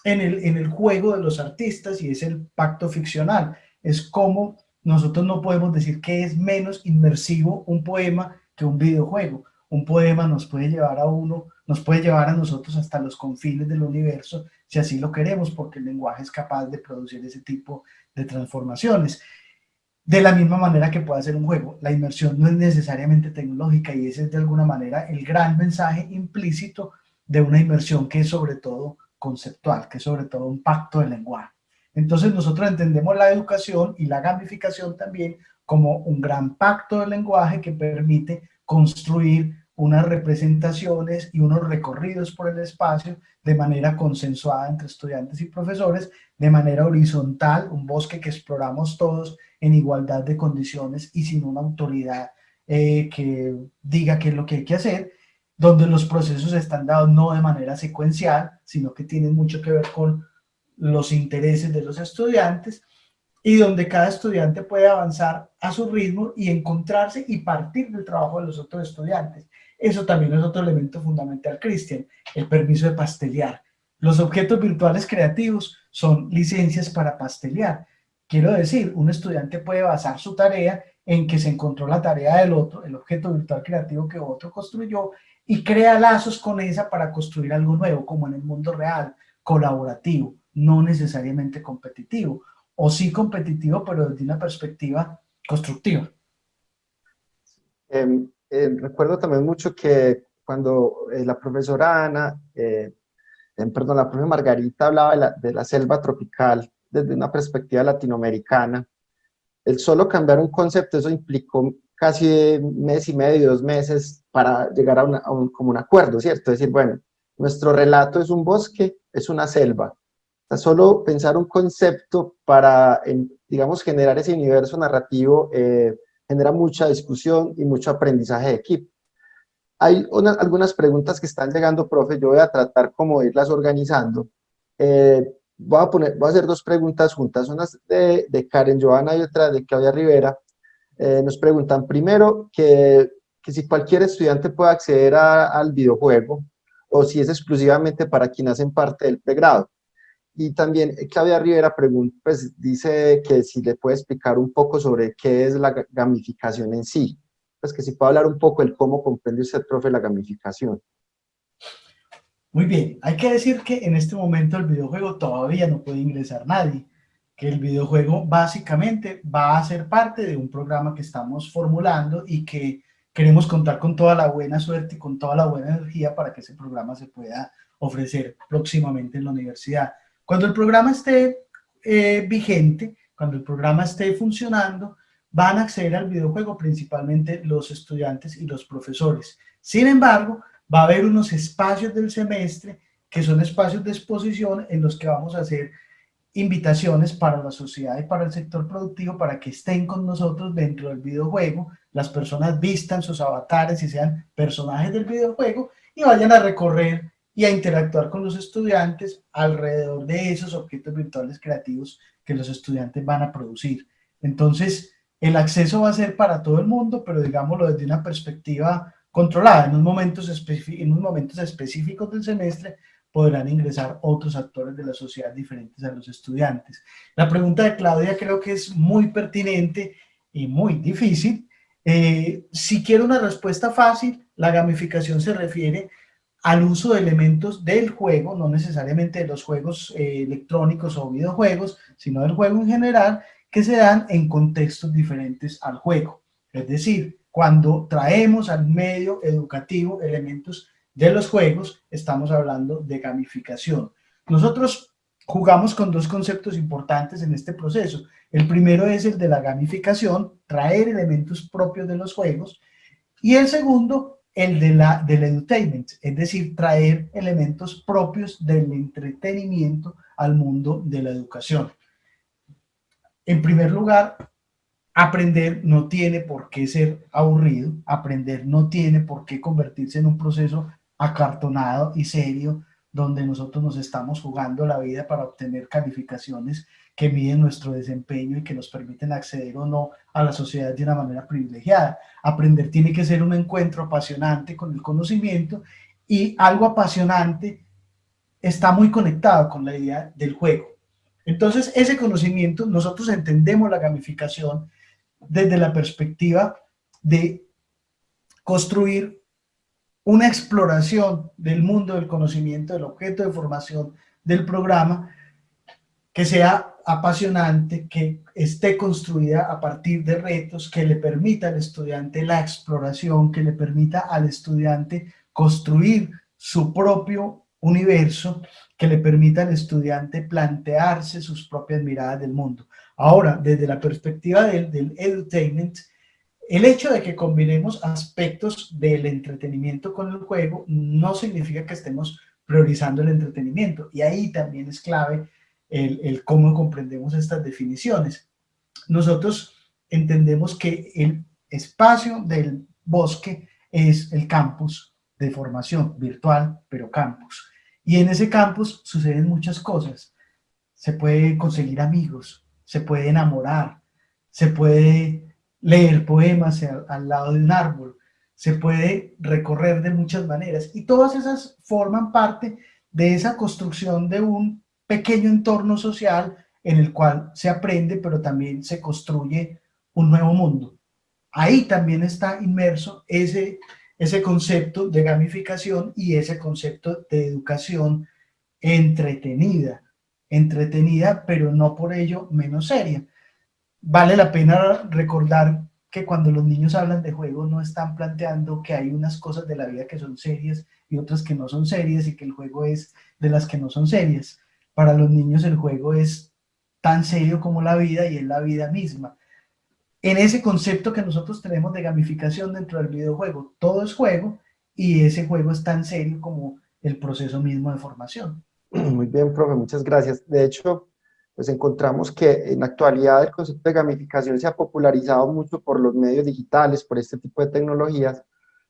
en el juego de los artistas, y es el pacto ficcional. Es como nosotros no podemos decir que es menos inmersivo un poema que un videojuego. Un poema nos puede llevar a nosotros hasta los confines del universo, si así lo queremos, porque el lenguaje es capaz de producir ese tipo de transformaciones. De la misma manera que puede ser un juego, la inmersión no es necesariamente tecnológica, y ese es de alguna manera el gran mensaje implícito de una inmersión que es sobre todo conceptual, que es sobre todo un pacto del lenguaje. Entonces nosotros entendemos la educación y la gamificación también como un gran pacto del lenguaje que permite construir unas representaciones y unos recorridos por el espacio de manera consensuada entre estudiantes y profesores, de manera horizontal, un bosque que exploramos todos en igualdad de condiciones y sin una autoridad que diga qué es lo que hay que hacer, donde los procesos están dados no de manera secuencial, sino que tienen mucho que ver con los intereses de los estudiantes, y donde cada estudiante puede avanzar a su ritmo y encontrarse y partir del trabajo de los otros estudiantes. Eso también es otro elemento fundamental, Cristian, el permiso de pastelear. Los objetos virtuales creativos son licencias para pastelear. Quiero decir, un estudiante puede basar su tarea en que se encontró la tarea del otro, el objeto virtual creativo que otro construyó, y crea lazos con esa para construir algo nuevo, como en el mundo real, colaborativo, no necesariamente competitivo, o sí competitivo, pero desde una perspectiva constructiva. Recuerdo también mucho que cuando la profesora Ana, perdón, la profesora Margarita hablaba de la selva tropical desde una perspectiva latinoamericana. El solo cambiar un concepto, eso implicó casi un mes y medio, 2 meses para llegar a un común acuerdo, ¿cierto? Es decir, bueno, nuestro relato es un bosque, es una selva. O sea, solo pensar un concepto para, digamos, generar ese universo narrativo genera mucha discusión y mucho aprendizaje de equipo. Hay algunas preguntas que están llegando, profe, yo voy a tratar como de irlas organizando. Voy a hacer 2 preguntas juntas, una de Karen Johanna y otra de Claudia Rivera. Nos preguntan primero que si cualquier estudiante puede acceder al videojuego o si es exclusivamente para quienes hacen parte del pregrado. Y también Claudia Rivera pues, dice que si le puede explicar un poco sobre qué es la gamificación en sí. Pues que si puede hablar un poco del cómo comprende usted, profe, la gamificación. Muy bien, hay que decir que en este momento el videojuego todavía no puede ingresar nadie. que el videojuego básicamente va a ser parte de un programa que estamos formulando y que queremos contar con toda la buena suerte y con toda la buena energía para que ese programa se pueda ofrecer próximamente en la universidad. Cuando el programa esté vigente, cuando el programa esté funcionando, van a acceder al videojuego principalmente los estudiantes y los profesores. Sin embargo, va a haber unos espacios del semestre que son espacios de exposición en los que vamos a hacer invitaciones para la sociedad y para el sector productivo para que estén con nosotros dentro del videojuego, las personas vistan sus avatares y sean personajes del videojuego y vayan a recorrer y a interactuar con los estudiantes alrededor de esos objetos virtuales creativos que los estudiantes van a producir. Entonces, el acceso va a ser para todo el mundo, pero digámoslo desde una perspectiva controlada. En unos momentos específicos del semestre podrán ingresar otros actores de la sociedad diferentes a los estudiantes. La pregunta de Claudia creo que es muy pertinente y muy difícil. Si quiero una respuesta fácil, la gamificación se refiere al uso de elementos del juego, no necesariamente de los juegos electrónicos o videojuegos, sino del juego en general, que se dan en contextos diferentes al juego. Es decir, cuando traemos al medio educativo elementos de los juegos, estamos hablando de gamificación. Nosotros jugamos con dos conceptos importantes en este proceso. El primero es el de la gamificación, traer elementos propios de los juegos, y el segundo, el del edutainment, es decir, traer elementos propios del entretenimiento al mundo de la educación. En primer lugar, aprender no tiene por qué ser aburrido, aprender no tiene por qué convertirse en un proceso acartonado y serio, donde nosotros nos estamos jugando la vida para obtener calificaciones que miden nuestro desempeño y que nos permiten acceder o no a la sociedad de una manera privilegiada. Aprender tiene que ser un encuentro apasionante con el conocimiento, y algo apasionante está muy conectado con la idea del juego. Entonces, ese conocimiento, nosotros entendemos la gamificación desde la perspectiva de construir una exploración del mundo del conocimiento, del objeto de formación del programa, que sea apasionante, que esté construida a partir de retos, que le permita al estudiante la exploración, que le permita al estudiante construir su propio universo, que le permita al estudiante plantearse sus propias miradas del mundo. Ahora, desde la perspectiva del edutainment, el hecho de que combinemos aspectos del entretenimiento con el juego no significa que estemos priorizando el entretenimiento, y ahí también es clave el cómo comprendemos estas definiciones. Nosotros entendemos que el espacio del bosque es el campus de formación virtual, pero campus. Y en ese campus suceden muchas cosas. Se puede conseguir amigos, se puede enamorar, se puede leer poemas al lado de un árbol, se puede recorrer de muchas maneras, y todas esas forman parte de esa construcción de un pequeño entorno social en el cual se aprende, pero también se construye un nuevo mundo. Ahí también está inmerso ese concepto de gamificación y ese concepto de educación entretenida, pero no por ello menos seria. Vale la pena recordar que cuando los niños hablan de juego no están planteando que hay unas cosas de la vida que son serias y otras que no son serias, y que el juego es de las que no son serias. Para los niños el juego es tan serio como la vida, y es la vida misma. En ese concepto que nosotros tenemos de gamificación dentro del videojuego, todo es juego, y ese juego es tan serio como el proceso mismo de formación. Muy bien, profe, muchas gracias. De hecho, pues encontramos que en la actualidad el concepto de gamificación se ha popularizado mucho por los medios digitales, por este tipo de tecnologías,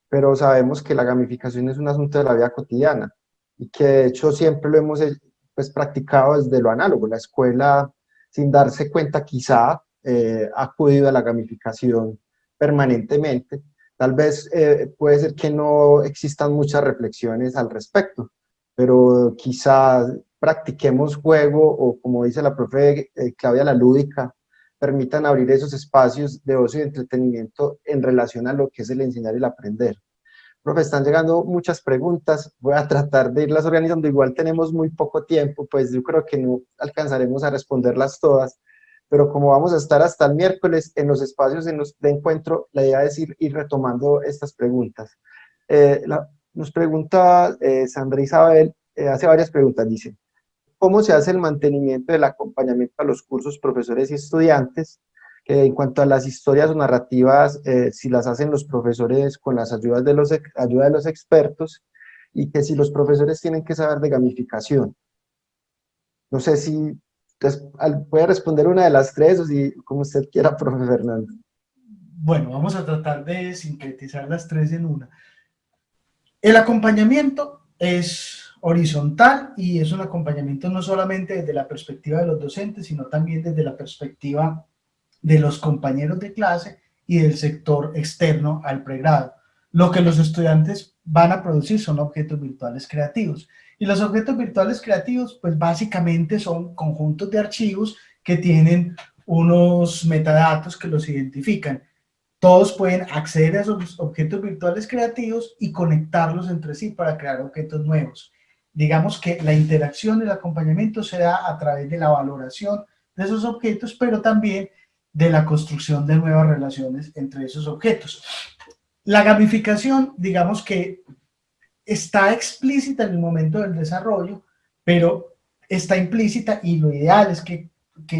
pero sabemos que la gamificación es un asunto de la vida cotidiana, y que de hecho siempre lo hemos pues, practicado desde lo análogo. La escuela, sin darse cuenta quizá, ha acudido a la gamificación permanentemente. Tal vez puede ser que no existan muchas reflexiones al respecto, pero quizá practiquemos juego, o como dice la profe Claudia, la lúdica, permitan abrir esos espacios de ocio y entretenimiento en relación a lo que es el enseñar y el aprender. Profe, están llegando muchas preguntas, voy a tratar de irlas organizando, igual tenemos muy poco tiempo, pues yo creo que no alcanzaremos a responderlas todas, pero como vamos a estar hasta el miércoles en los espacios de encuentro, la idea es ir retomando estas preguntas. Nos pregunta Sandra Isabel, hace varias preguntas, dice, ¿cómo se hace el mantenimiento del acompañamiento a los cursos, profesores y estudiantes? En cuanto a las historias o narrativas, si las hacen los profesores con las ayudas de ayuda de los expertos, y que si los profesores tienen que saber de gamificación. No sé si puede responder una de las tres o si como usted quiera, profe Fernando. Bueno, vamos a tratar de sintetizar las tres en una. El acompañamiento es horizontal y es un acompañamiento no solamente desde la perspectiva de los docentes, sino también desde la perspectiva de los compañeros de clase y del sector externo al pregrado. Lo que los estudiantes van a producir son objetos virtuales creativos. Y los objetos virtuales creativos, pues básicamente son conjuntos de archivos que tienen unos metadatos que los identifican. Todos pueden acceder a esos objetos virtuales creativos y conectarlos entre sí para crear objetos nuevos. Digamos que la interacción y el acompañamiento se da a través de la valoración de esos objetos, pero también de la construcción de nuevas relaciones entre esos objetos. La gamificación, digamos que está explícita en el momento del desarrollo, pero está implícita y lo ideal es que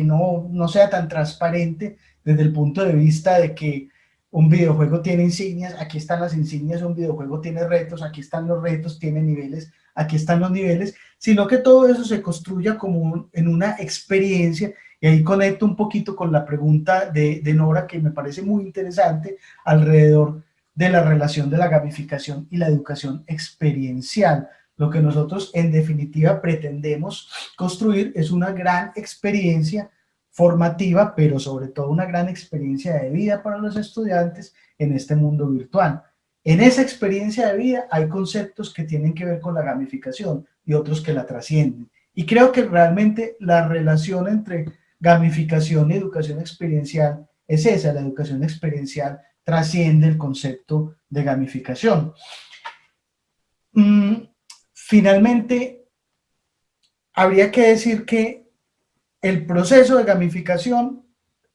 no sea tan transparente desde el punto de vista de que un videojuego tiene insignias, aquí están las insignias, un videojuego tiene retos, aquí están los retos, tiene niveles, aquí están los niveles, sino que todo eso se construya como en una experiencia. Y ahí conecto un poquito con la pregunta de Nora, que me parece muy interesante, alrededor de la relación de la gamificación y la educación experiencial. Lo que nosotros en definitiva pretendemos construir es una gran experiencia formativa, pero sobre todo una gran experiencia de vida para los estudiantes en este mundo virtual. En esa experiencia de vida hay conceptos que tienen que ver con la gamificación y otros que la trascienden. Y creo que realmente la relación entre gamificación y educación experiencial es esa. La educación experiencial trasciende el concepto de gamificación. Finalmente, habría que decir que el proceso de gamificación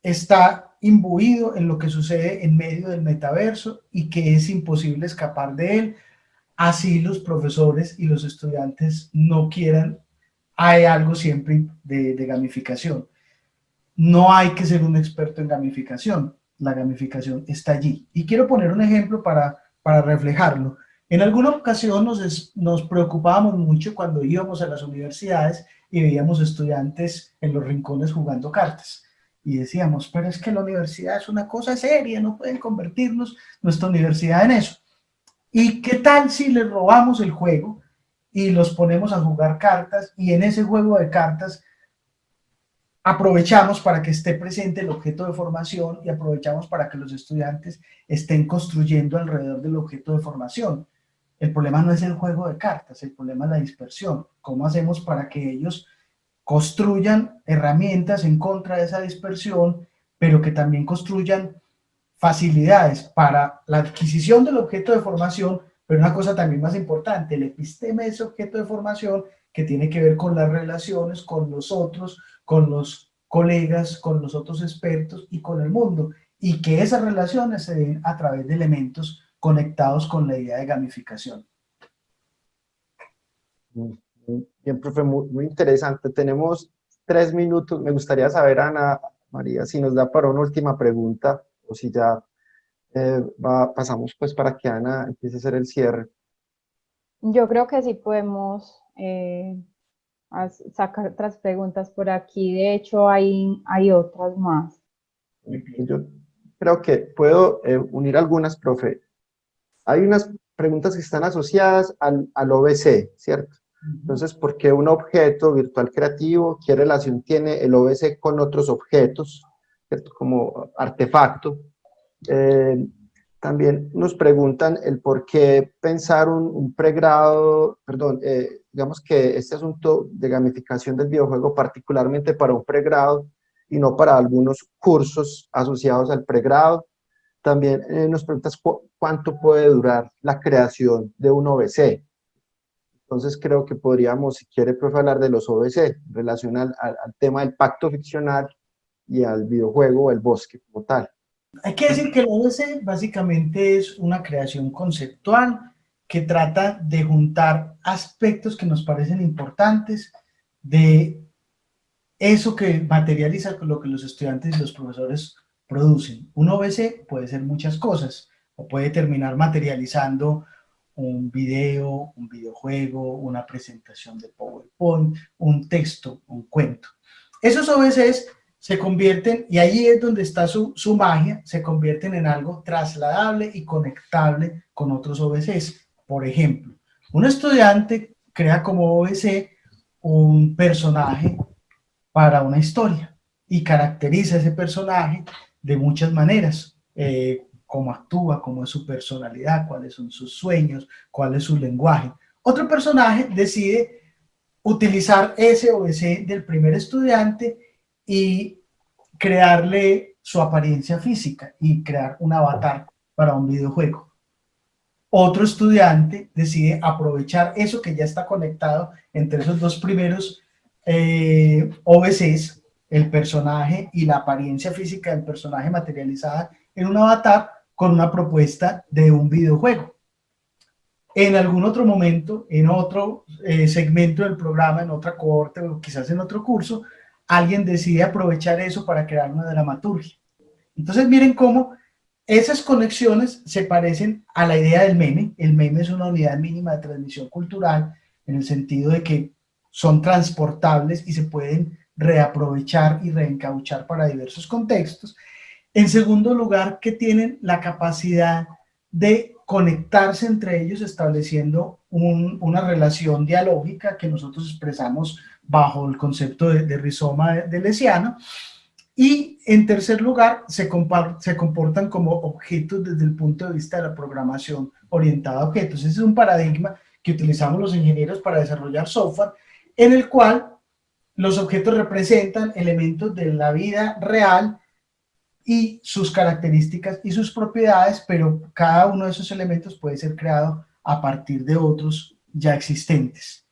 está imbuido en lo que sucede en medio del metaverso y que es imposible escapar de él, así los profesores y los estudiantes no quieran. Hay algo siempre de gamificación. No hay que ser un experto en gamificación, la gamificación está allí. Y quiero poner un ejemplo para reflejarlo. En alguna ocasión nos preocupábamos mucho cuando íbamos a las universidades y veíamos estudiantes en los rincones jugando cartas. Y decíamos, pero es que la universidad es una cosa seria, no pueden convertirnos nuestra universidad en eso. ¿Y qué tal si les robamos el juego y los ponemos a jugar cartas y en ese juego de cartas aprovechamos para que esté presente el objeto de formación y aprovechamos para que los estudiantes estén construyendo alrededor del objeto de formación? El problema no es el juego de cartas, el problema es la dispersión. ¿Cómo hacemos para que ellos construyan herramientas en contra de esa dispersión, pero que también construyan facilidades para la adquisición del objeto de formación, pero una cosa también más importante, el epistema de ese objeto de formación que tiene que ver con las relaciones con los otros, con los colegas, con los otros expertos y con el mundo, y que esas relaciones se den a través de elementos conectados con la idea de gamificación. Bien, profe, muy interesante. Tenemos 3 minutos. Me gustaría saber, Ana María, si nos da para una última pregunta o si ya pasamos pues para que Ana empiece a hacer el cierre. Yo creo que sí podemos sacar otras preguntas por aquí. De hecho, hay otras más. Yo creo que puedo unir algunas, profe. Hay unas preguntas que están asociadas al OBC, ¿cierto? Entonces, ¿por qué un objeto virtual creativo? ¿Qué relación tiene el OBC con otros objetos, ¿cierto? Como artefacto? También nos preguntan el por qué pensar un pregrado, perdón, digamos que este asunto de gamificación del videojuego particularmente para un pregrado y no para algunos cursos asociados al pregrado. también nos preguntas cuánto puede durar la creación de un OBC. Entonces creo que podríamos, si quiere, profe, hablar de los OBC en relación al tema del pacto ficcional y al videojuego El Bosque como tal. Hay que decir que el OBC básicamente es una creación conceptual que trata de juntar aspectos que nos parecen importantes de eso que materializa lo que los estudiantes y los profesores producen. Un OBC puede ser muchas cosas, o puede terminar materializando un video, un videojuego, una presentación de PowerPoint, un texto, un cuento. Esos OBCs se convierten, y ahí es donde está su magia, se convierten en algo trasladable y conectable con otros OBCs. Por ejemplo, un estudiante crea como OBC un personaje para una historia y caracteriza a ese personaje de muchas maneras, cómo actúa, cómo es su personalidad, cuáles son sus sueños, cuál es su lenguaje. Otro personaje decide utilizar ese OBC del primer estudiante y crearle su apariencia física y crear un avatar para un videojuego. Otro estudiante decide aprovechar eso que ya está conectado entre esos dos primeros OBCs, el personaje y la apariencia física del personaje materializada en un avatar con una propuesta de un videojuego. En algún otro momento, en otro segmento del programa, en otra cohorte o quizás en otro curso, alguien decide aprovechar eso para crear una dramaturgia. Entonces miren cómo esas conexiones se parecen a la idea del meme. El meme es una unidad mínima de transmisión cultural en el sentido de que son transportables y se pueden reaprovechar y reencauchar para diversos contextos. En segundo lugar, que tienen la capacidad de conectarse entre ellos estableciendo una relación dialógica que nosotros expresamos bajo el concepto de rizoma de Lesiano. Y en tercer lugar, se comportan como objetos desde el punto de vista de la programación orientada a objetos. Ese es un paradigma que utilizamos los ingenieros para desarrollar software, en el cual los objetos representan elementos de la vida real y sus características y sus propiedades, pero cada uno de esos elementos puede ser creado a partir de otros ya existentes.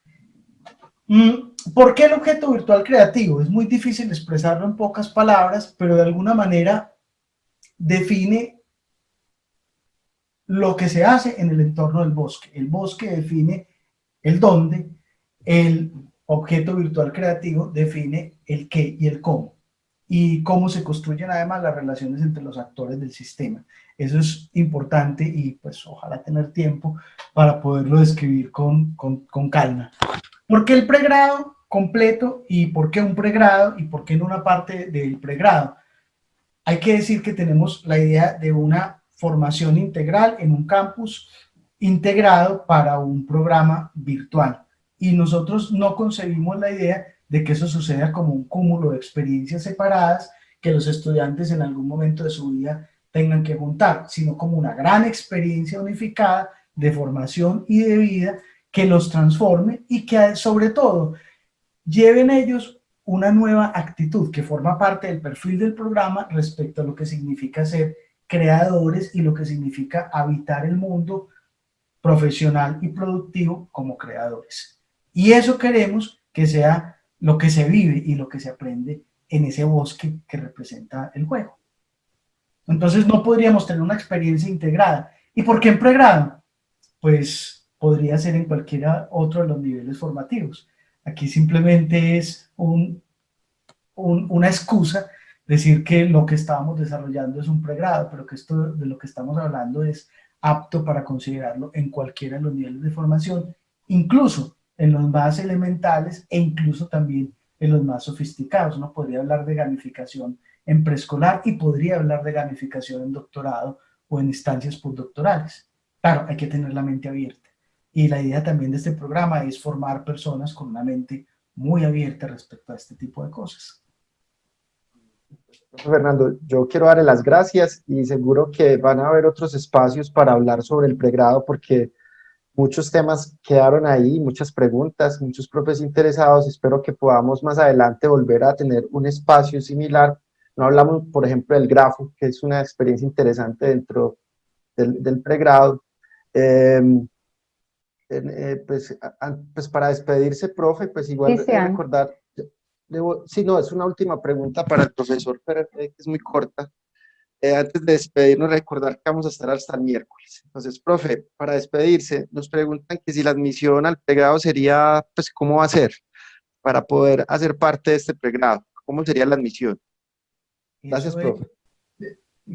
¿Por qué el objeto virtual creativo? Es muy difícil expresarlo en pocas palabras, pero de alguna manera define lo que se hace en el entorno del bosque. El bosque define el dónde, el objeto virtual creativo define el qué y el cómo, y cómo se construyen además las relaciones entre los actores del sistema. Eso es importante y pues ojalá tener tiempo para poderlo describir con calma. ¿Por qué el pregrado completo y por qué un pregrado y por qué en una parte del pregrado? Hay que decir que tenemos la idea de una formación integral en un campus integrado para un programa virtual. Y nosotros no concebimos la idea de que eso suceda como un cúmulo de experiencias separadas que los estudiantes en algún momento de su vida tengan que juntar, sino como una gran experiencia unificada de formación y de vida que los transforme y que sobre todo lleven ellos una nueva actitud que forma parte del perfil del programa respecto a lo que significa ser creadores y lo que significa habitar el mundo profesional y productivo como creadores. Y eso queremos que sea lo que se vive y lo que se aprende en ese bosque que representa el juego. Entonces no podríamos tener una experiencia integrada. ¿Y por qué en pregrado? Pues podría ser en cualquiera otro de los niveles formativos. Aquí simplemente es una excusa decir que lo que estábamos desarrollando es un pregrado, pero que esto de lo que estamos hablando es apto para considerarlo en cualquiera de los niveles de formación, incluso en los más elementales e incluso también en los más sofisticados. Uno podría hablar de gamificación en preescolar y podría hablar de gamificación en doctorado o en instancias postdoctorales. Claro, hay que tener la mente abierta. Y la idea también de este programa es formar personas con una mente muy abierta respecto a este tipo de cosas. Fernando, yo quiero darle las gracias y seguro que van a haber otros espacios para hablar sobre el pregrado porque muchos temas quedaron ahí, muchas preguntas, muchos profes interesados. Espero que podamos más adelante volver a tener un espacio similar No hablamos, por ejemplo, del grafo, que es una experiencia interesante dentro del pregrado. Pues para despedirse, profe, pues igual Cristian, recordar, sí, no, es una última pregunta para el profesor, pero es muy corta. Antes de despedirnos, recordar que vamos a estar hasta el miércoles. Entonces, profe, para despedirse, nos preguntan que si la admisión al pregrado sería, pues, ¿cómo va a ser para poder hacer parte de este pregrado? ¿Cómo sería la admisión? Gracias, Eso es, profe.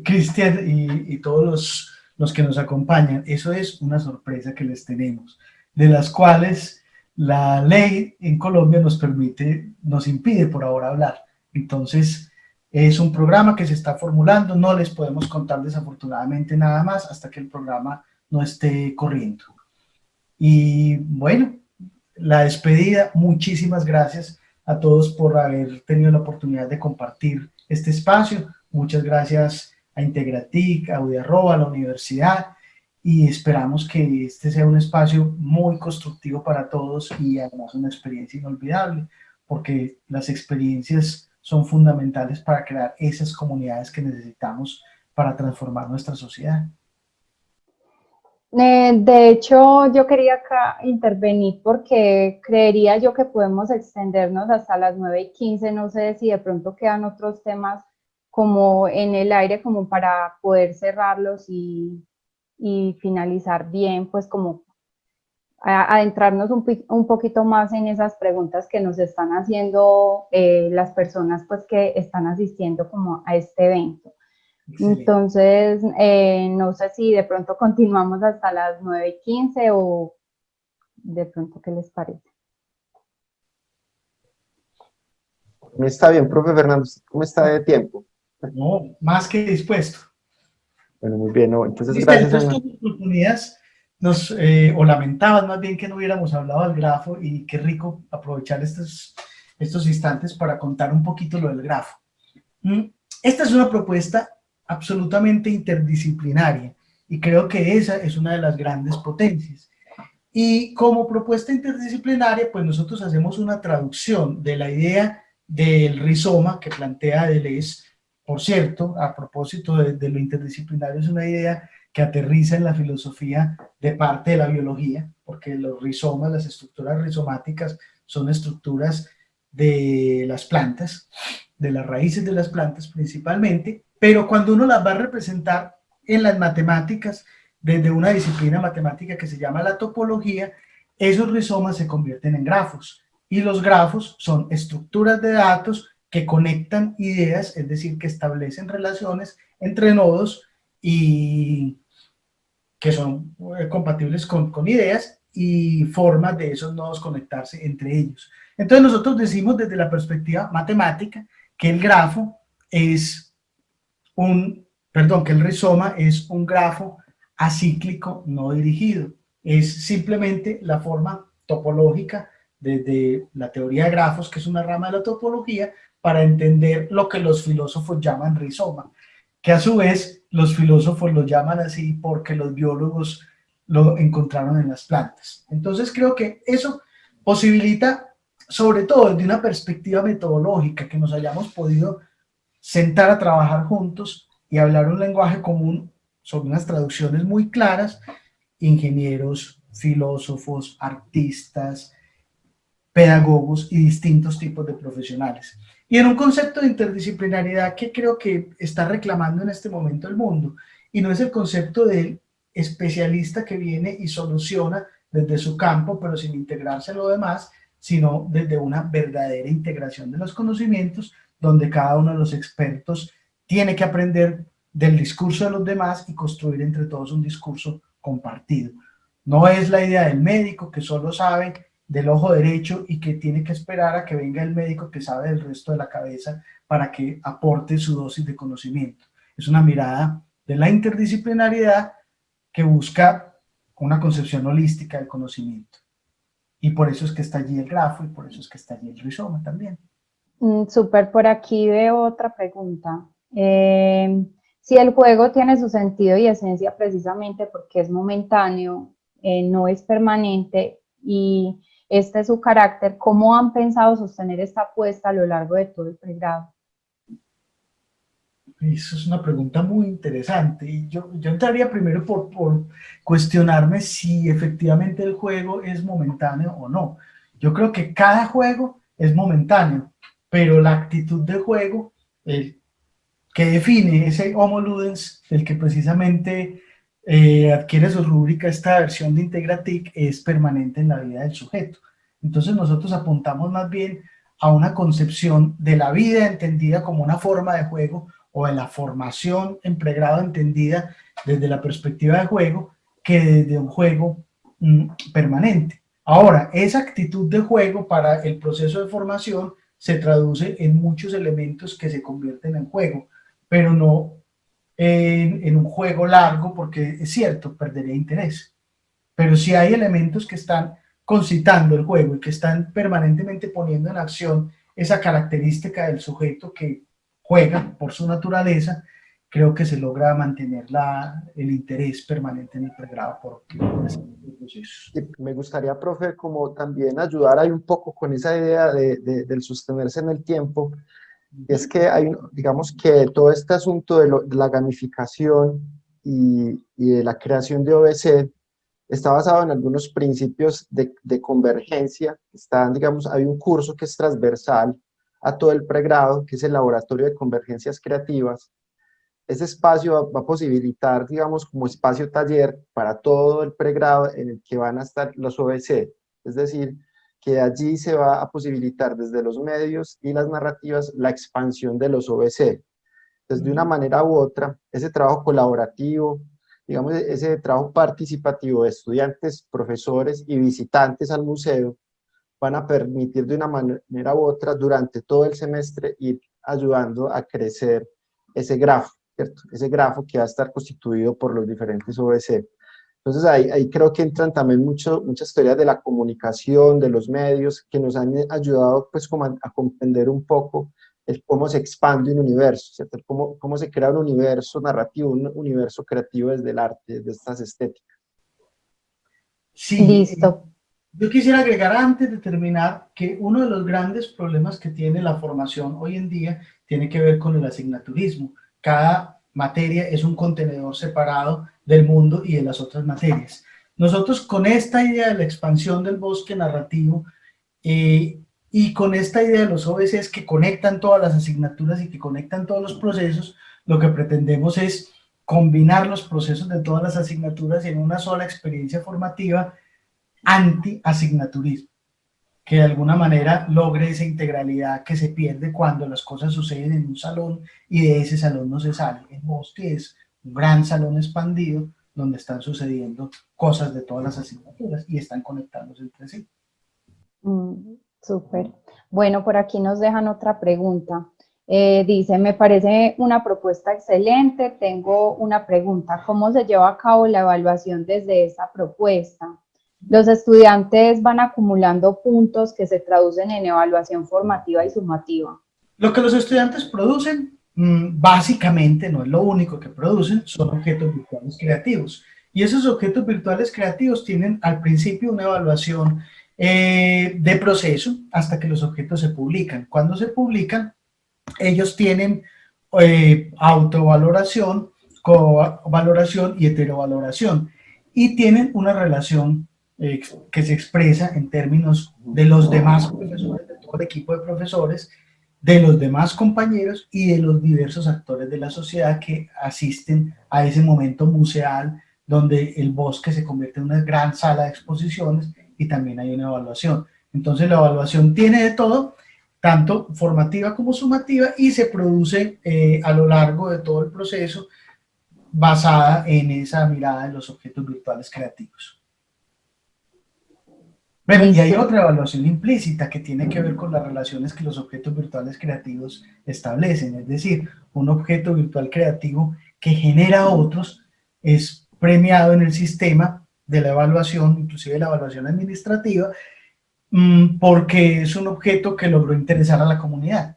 Cristian y todos los que nos acompañan, eso es una sorpresa que les tenemos, de las cuales la ley en Colombia nos impide por ahora hablar. Entonces, es un programa que se está formulando, no les podemos contar desafortunadamente nada más hasta que el programa no esté corriendo. Y bueno, la despedida, muchísimas gracias a todos por haber tenido la oportunidad de compartir este espacio. Muchas gracias a Integratic, a Udiarroba, a la universidad, y esperamos que este sea un espacio muy constructivo para todos y además una experiencia inolvidable, porque las experiencias son fundamentales para crear esas comunidades que necesitamos para transformar nuestra sociedad. de hecho, yo quería acá intervenir porque creería yo que podemos extendernos hasta las 9:15. No sé si de pronto quedan otros temas como en el aire, como para poder cerrarlos y finalizar bien, pues como adentrarnos un poquito más en esas preguntas que nos están haciendo las personas pues que están asistiendo como a este evento. Excelente. Entonces, no sé si de pronto continuamos hasta las 9:15 o de pronto, ¿qué les parece? Está bien, profe Fernando, ¿cómo está de tiempo? No, más que dispuesto. Bueno, muy bien, ¿no? Entonces, Cristian, gracias, entonces Ana. tú nos proponías, o lamentabas más bien que no hubiéramos hablado del grafo, y qué rico aprovechar estos instantes para contar un poquito lo del grafo. Esta es una propuesta absolutamente interdisciplinaria y creo que esa es una de las grandes potencias. Y como propuesta interdisciplinaria, pues nosotros hacemos una traducción de la idea del rizoma que plantea Deleuze. Por cierto, a propósito de lo interdisciplinario, es una idea que aterriza en la filosofía de parte de la biología, porque los rizomas, las estructuras rizomáticas, son estructuras de las plantas, de las raíces de las plantas principalmente, pero cuando uno las va a representar en las matemáticas, desde una disciplina matemática que se llama la topología, esos rizomas se convierten en grafos, y los grafos son estructuras de datos que conectan ideas, es decir, que establecen relaciones entre nodos y que son compatibles con ideas y formas de esos nodos conectarse entre ellos. Entonces nosotros decimos desde la perspectiva matemática que el grafo es que el rizoma es un grafo acíclico no dirigido. Es simplemente la forma topológica desde la teoría de grafos, que es una rama de la topología, para entender lo que los filósofos llaman rizoma, que a su vez los filósofos lo llaman así porque los biólogos lo encontraron en las plantas. Entonces creo que eso posibilita, sobre todo desde una perspectiva metodológica, que nos hayamos podido sentar a trabajar juntos y hablar un lenguaje común sobre unas traducciones muy claras, ingenieros, filósofos, artistas, pedagogos y distintos tipos de profesionales. Y en un concepto de interdisciplinariedad que creo que está reclamando en este momento el mundo, y no es el concepto del especialista que viene y soluciona desde su campo, pero sin integrarse en lo demás, sino desde una verdadera integración de los conocimientos, donde cada uno de los expertos tiene que aprender del discurso de los demás y construir entre todos un discurso compartido. No es la idea del médico que solo sabe del ojo derecho y que tiene que esperar a que venga el médico que sabe del resto de la cabeza para que aporte su dosis de conocimiento. Es una mirada de la interdisciplinariedad que busca una concepción holística del conocimiento. Y por eso es que está allí el grafo y por eso es que está allí el rizoma también. Súper, por aquí veo otra pregunta. Si el juego tiene su sentido y esencia precisamente porque es momentáneo, no es permanente y este es su carácter, ¿cómo han pensado sostener esta apuesta a lo largo de todo el pregrado? Eso es una pregunta muy interesante y yo entraría primero por cuestionarme si efectivamente el juego es momentáneo o no. Yo creo que cada juego es momentáneo, pero la actitud de juego, el que define ese homo ludens, el que precisamente adquiere su rúbrica, esta versión de Integratic, es permanente en la vida del sujeto. Entonces nosotros apuntamos más bien a una concepción de la vida entendida como una forma de juego, o de la formación en pregrado entendida desde la perspectiva de juego, que desde un juego permanente. Ahora, esa actitud de juego para el proceso de formación se traduce en muchos elementos que se convierten en juego, pero no en un juego largo, porque es cierto, perdería interés. Pero si hay elementos que están concitando el juego y que están permanentemente poniendo en acción esa característica del sujeto que juega por su naturaleza, creo que se logra mantener el interés permanente en el pregrado por el proceso. Me gustaría, profe, como también ayudar ahí un poco con esa idea del sostenerse en el tiempo. Es que hay, digamos que todo este asunto de la gamificación y de la creación de OBC está basado en algunos principios de convergencia. Están, digamos, hay un curso que es transversal a todo el pregrado, que es el Laboratorio de Convergencias Creativas. Ese espacio va a posibilitar, digamos, como espacio taller para todo el pregrado en el que van a estar los OBC. Es decir, que allí se va a posibilitar desde los medios y las narrativas la expansión de los OBC. Entonces, de una manera u otra, ese trabajo colaborativo, digamos, ese trabajo participativo de estudiantes, profesores y visitantes al museo, van a permitir de una manera u otra durante todo el semestre ir ayudando a crecer ese grafo, ¿cierto? Ese grafo que va a estar constituido por los diferentes OBC. Entonces ahí creo que entran también muchas teorías de la comunicación, de los medios, que nos han ayudado pues como a comprender un poco el cómo se expande un universo, ¿cierto? Cómo se crea un universo narrativo, un universo creativo desde el arte, desde estas estéticas. Sí, Listo. Yo quisiera agregar antes de terminar que uno de los grandes problemas que tiene la formación hoy en día tiene que ver con el asignaturismo. Cada materia es un contenedor separado del mundo y de las otras materias. Nosotros con esta idea de la expansión del bosque narrativo y con esta idea de los OBCs que conectan todas las asignaturas y que conectan todos los procesos, lo que pretendemos es combinar los procesos de todas las asignaturas en una sola experiencia formativa anti-asignaturismo, que de alguna manera logre esa integralidad que se pierde cuando las cosas suceden en un salón y de ese salón no se sale. El bosque es un gran salón expandido donde están sucediendo cosas de todas las asignaturas y están conectándose entre sí. Súper. Bueno, por aquí nos dejan otra pregunta. Dice, me parece una propuesta excelente, tengo una pregunta, ¿cómo se lleva a cabo la evaluación desde esa propuesta? Los estudiantes van acumulando puntos que se traducen en evaluación formativa y sumativa. Lo que los estudiantes producen, básicamente, no es lo único que producen, son objetos virtuales creativos. Y esos objetos virtuales creativos tienen al principio una evaluación de proceso hasta que los objetos se publican. Cuando se publican, ellos tienen autovaloración, covaloración y heterovaloración. Y tienen una relación que se expresa en términos de los demás profesores, de todo el equipo de profesores, de los demás compañeros y de los diversos actores de la sociedad que asisten a ese momento museal donde el bosque se convierte en una gran sala de exposiciones y también hay una evaluación. Entonces la evaluación tiene de todo, tanto formativa como sumativa, y se produce a lo largo de todo el proceso basada en esa mirada de los objetos virtuales creativos. Bueno, y hay otra evaluación implícita que tiene que ver con las relaciones que los objetos virtuales creativos establecen, es decir, un objeto virtual creativo que genera otros es premiado en el sistema de la evaluación, inclusive la evaluación administrativa, porque es un objeto que logró interesar a la comunidad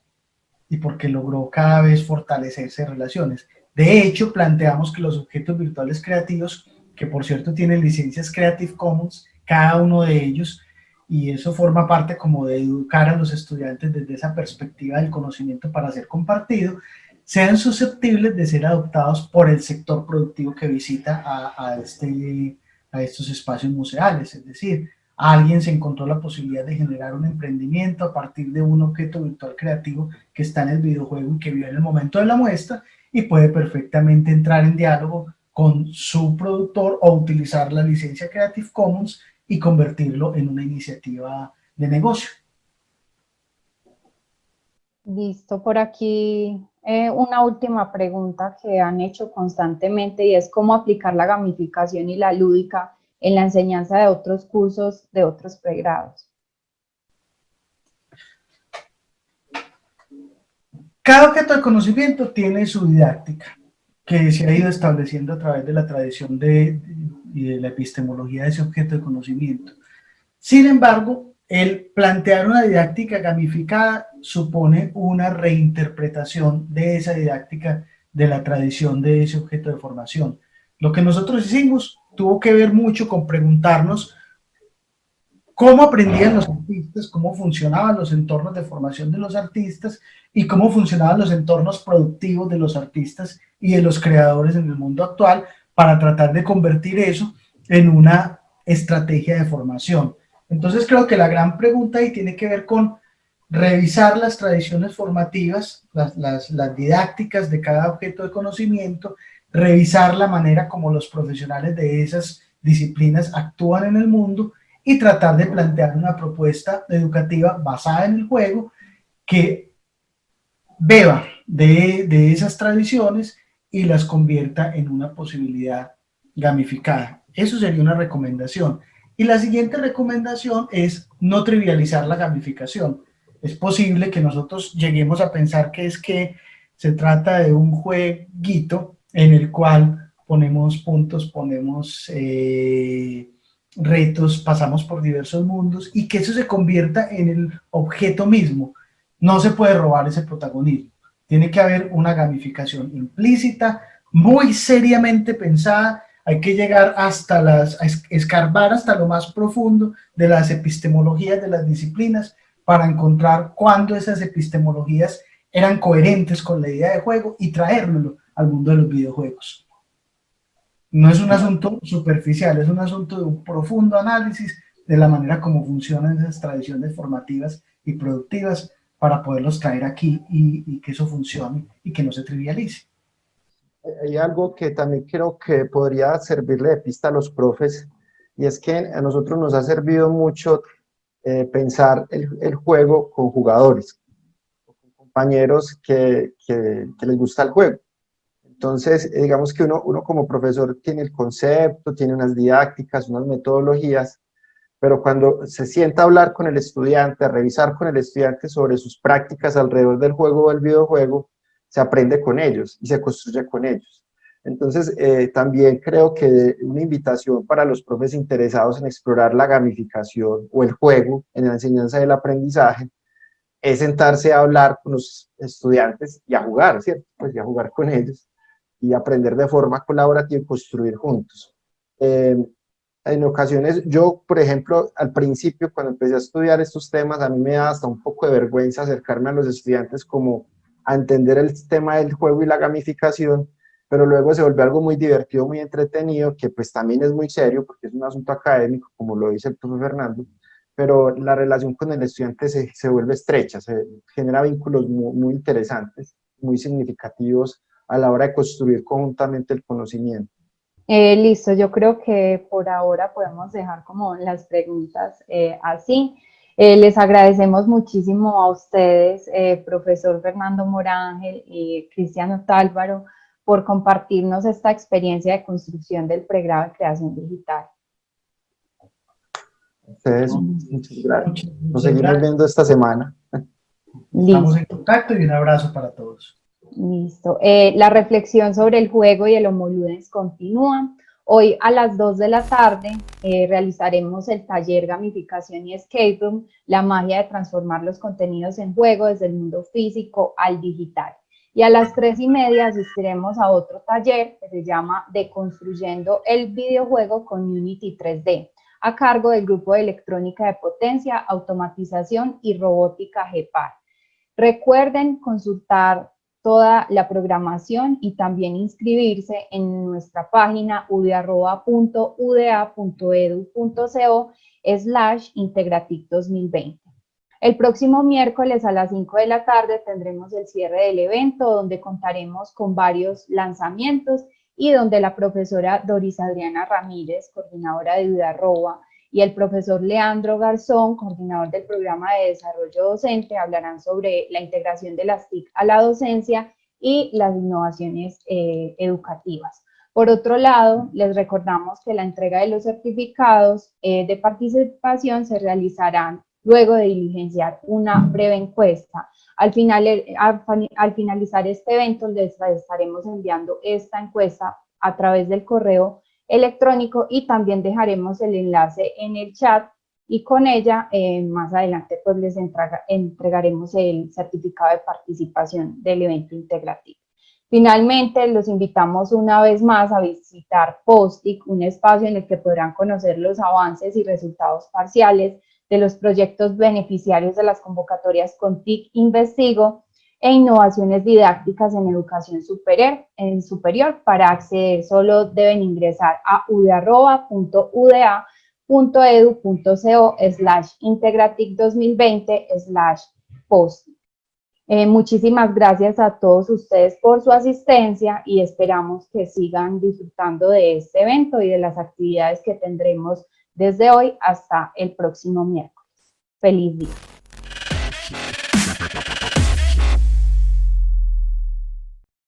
y porque logró cada vez fortalecerse relaciones. De hecho, planteamos que los objetos virtuales creativos, que por cierto tienen licencias Creative Commons, cada uno de ellos, y eso forma parte como de educar a los estudiantes desde esa perspectiva del conocimiento para ser compartido, sean susceptibles de ser adoptados por el sector productivo que visita a estos espacios museales. Es decir, alguien se encontró la posibilidad de generar un emprendimiento a partir de un objeto virtual creativo que está en el videojuego y que vio en el momento de la muestra y puede perfectamente entrar en diálogo con su productor o utilizar la licencia Creative Commons y convertirlo en una iniciativa de negocio. Listo, por aquí una última pregunta que han hecho constantemente y es cómo aplicar la gamificación y la lúdica en la enseñanza de otros cursos de otros pregrados. Cada objeto de conocimiento tiene su didáctica, que se ha ido estableciendo a través de la tradición y de la epistemología de ese objeto de conocimiento. Sin embargo, el plantear una didáctica gamificada supone una reinterpretación de esa didáctica de la tradición de ese objeto de formación. Lo que nosotros hicimos tuvo que ver mucho con preguntarnos cómo aprendían los artistas, cómo funcionaban los entornos de formación de los artistas y cómo funcionaban los entornos productivos de los artistas y de los creadores en el mundo actual para tratar de convertir eso en una estrategia de formación. Entonces creo que la gran pregunta ahí tiene que ver con revisar las tradiciones formativas, las didácticas de cada objeto de conocimiento, revisar la manera como los profesionales de esas disciplinas actúan en el mundo y tratar de plantear una propuesta educativa basada en el juego que beba de esas tradiciones y las convierta en una posibilidad gamificada. Eso sería una recomendación. Y la siguiente recomendación es no trivializar la gamificación. Es posible que nosotros lleguemos a pensar que se trata de un jueguito en el cual ponemos puntos, ponemos retos, pasamos por diversos mundos y que eso se convierta en el objeto mismo. No se puede robar ese protagonismo. Tiene que haber una gamificación implícita, muy seriamente pensada. Hay que llegar escarbar hasta lo más profundo de las epistemologías de las disciplinas para encontrar cuándo esas epistemologías eran coherentes con la idea de juego y traérnoslo al mundo de los videojuegos. No es un asunto superficial, es un asunto de un profundo análisis de la manera como funcionan esas tradiciones formativas y productivas para poderlos traer aquí y que eso funcione y que no se trivialice. Hay algo que también creo que podría servirle de pista a los profes, y es que a nosotros nos ha servido mucho pensar el juego con jugadores, con compañeros que les gusta el juego. Entonces, digamos que uno como profesor tiene el concepto, tiene unas didácticas, unas metodologías, pero cuando se sienta a hablar con el estudiante, a revisar con el estudiante sobre sus prácticas alrededor del juego o del videojuego, se aprende con ellos y se construye con ellos. Entonces, también creo que una invitación para los profes interesados en explorar la gamificación o el juego en la enseñanza del aprendizaje es sentarse a hablar con los estudiantes y a jugar, ¿cierto? Pues y a jugar con ellos y aprender de forma colaborativa y construir juntos. En ocasiones, yo, por ejemplo, al principio, cuando empecé a estudiar estos temas, a mí me da hasta un poco de vergüenza acercarme a los estudiantes como a entender el tema del juego y la gamificación, pero luego se vuelve algo muy divertido, muy entretenido, que pues también es muy serio, porque es un asunto académico, como lo dice el profesor Fernando, pero la relación con el estudiante se vuelve estrecha, se genera vínculos muy, muy interesantes, muy significativos a la hora de construir conjuntamente el conocimiento. Listo, yo creo que por ahora podemos dejar como las preguntas así. Les agradecemos muchísimo a ustedes, profesor Fernando Morángel y Cristiano Tálvaro, por compartirnos esta experiencia de construcción del pregrado de creación digital. Ustedes, muchas gracias. Nos seguimos viendo esta semana. Estamos en contacto y un abrazo para todos. Listo. La reflexión sobre el juego y el Homo Ludens continúa. Hoy a las 2 de la tarde realizaremos el taller Gamificación y Escape Room, la magia de transformar los contenidos en juego desde el mundo físico al digital. Y a las 3:30 asistiremos a otro taller que se llama Deconstruyendo el videojuego con Unity 3D, a cargo del Grupo de Electrónica de Potencia, Automatización y Robótica GEPAR. Recuerden consultar toda la programación y también inscribirse en nuestra página udiarroa.uda.edu.co/Integratic 2020. El próximo miércoles a las 5 de la tarde tendremos el cierre del evento, donde contaremos con varios lanzamientos y donde la profesora Doris Adriana Ramírez, coordinadora de Udiarroa, y el profesor Leandro Garzón, coordinador del programa de desarrollo docente, hablarán sobre la integración de las TIC a la docencia y las innovaciones educativas. Por otro lado, les recordamos que la entrega de los certificados de participación se realizarán luego de diligenciar una breve encuesta. Al finalizar este evento, les estaremos enviando esta encuesta a través del correo electrónico y también dejaremos el enlace en el chat y con ella más adelante pues les entregaremos el certificado de participación del evento integrativo. Finalmente, los invitamos una vez más a visitar POSTIC, un espacio en el que podrán conocer los avances y resultados parciales de los proyectos beneficiarios de las convocatorias con TIC Investigo e innovaciones didácticas en educación superior. Para acceder solo deben ingresar a udiarroa.uda.edu.co/Integratic 2020/POSTIC. Muchísimas gracias a todos ustedes por su asistencia y esperamos que sigan disfrutando de este evento y de las actividades que tendremos desde hoy hasta el próximo miércoles. ¡Feliz día!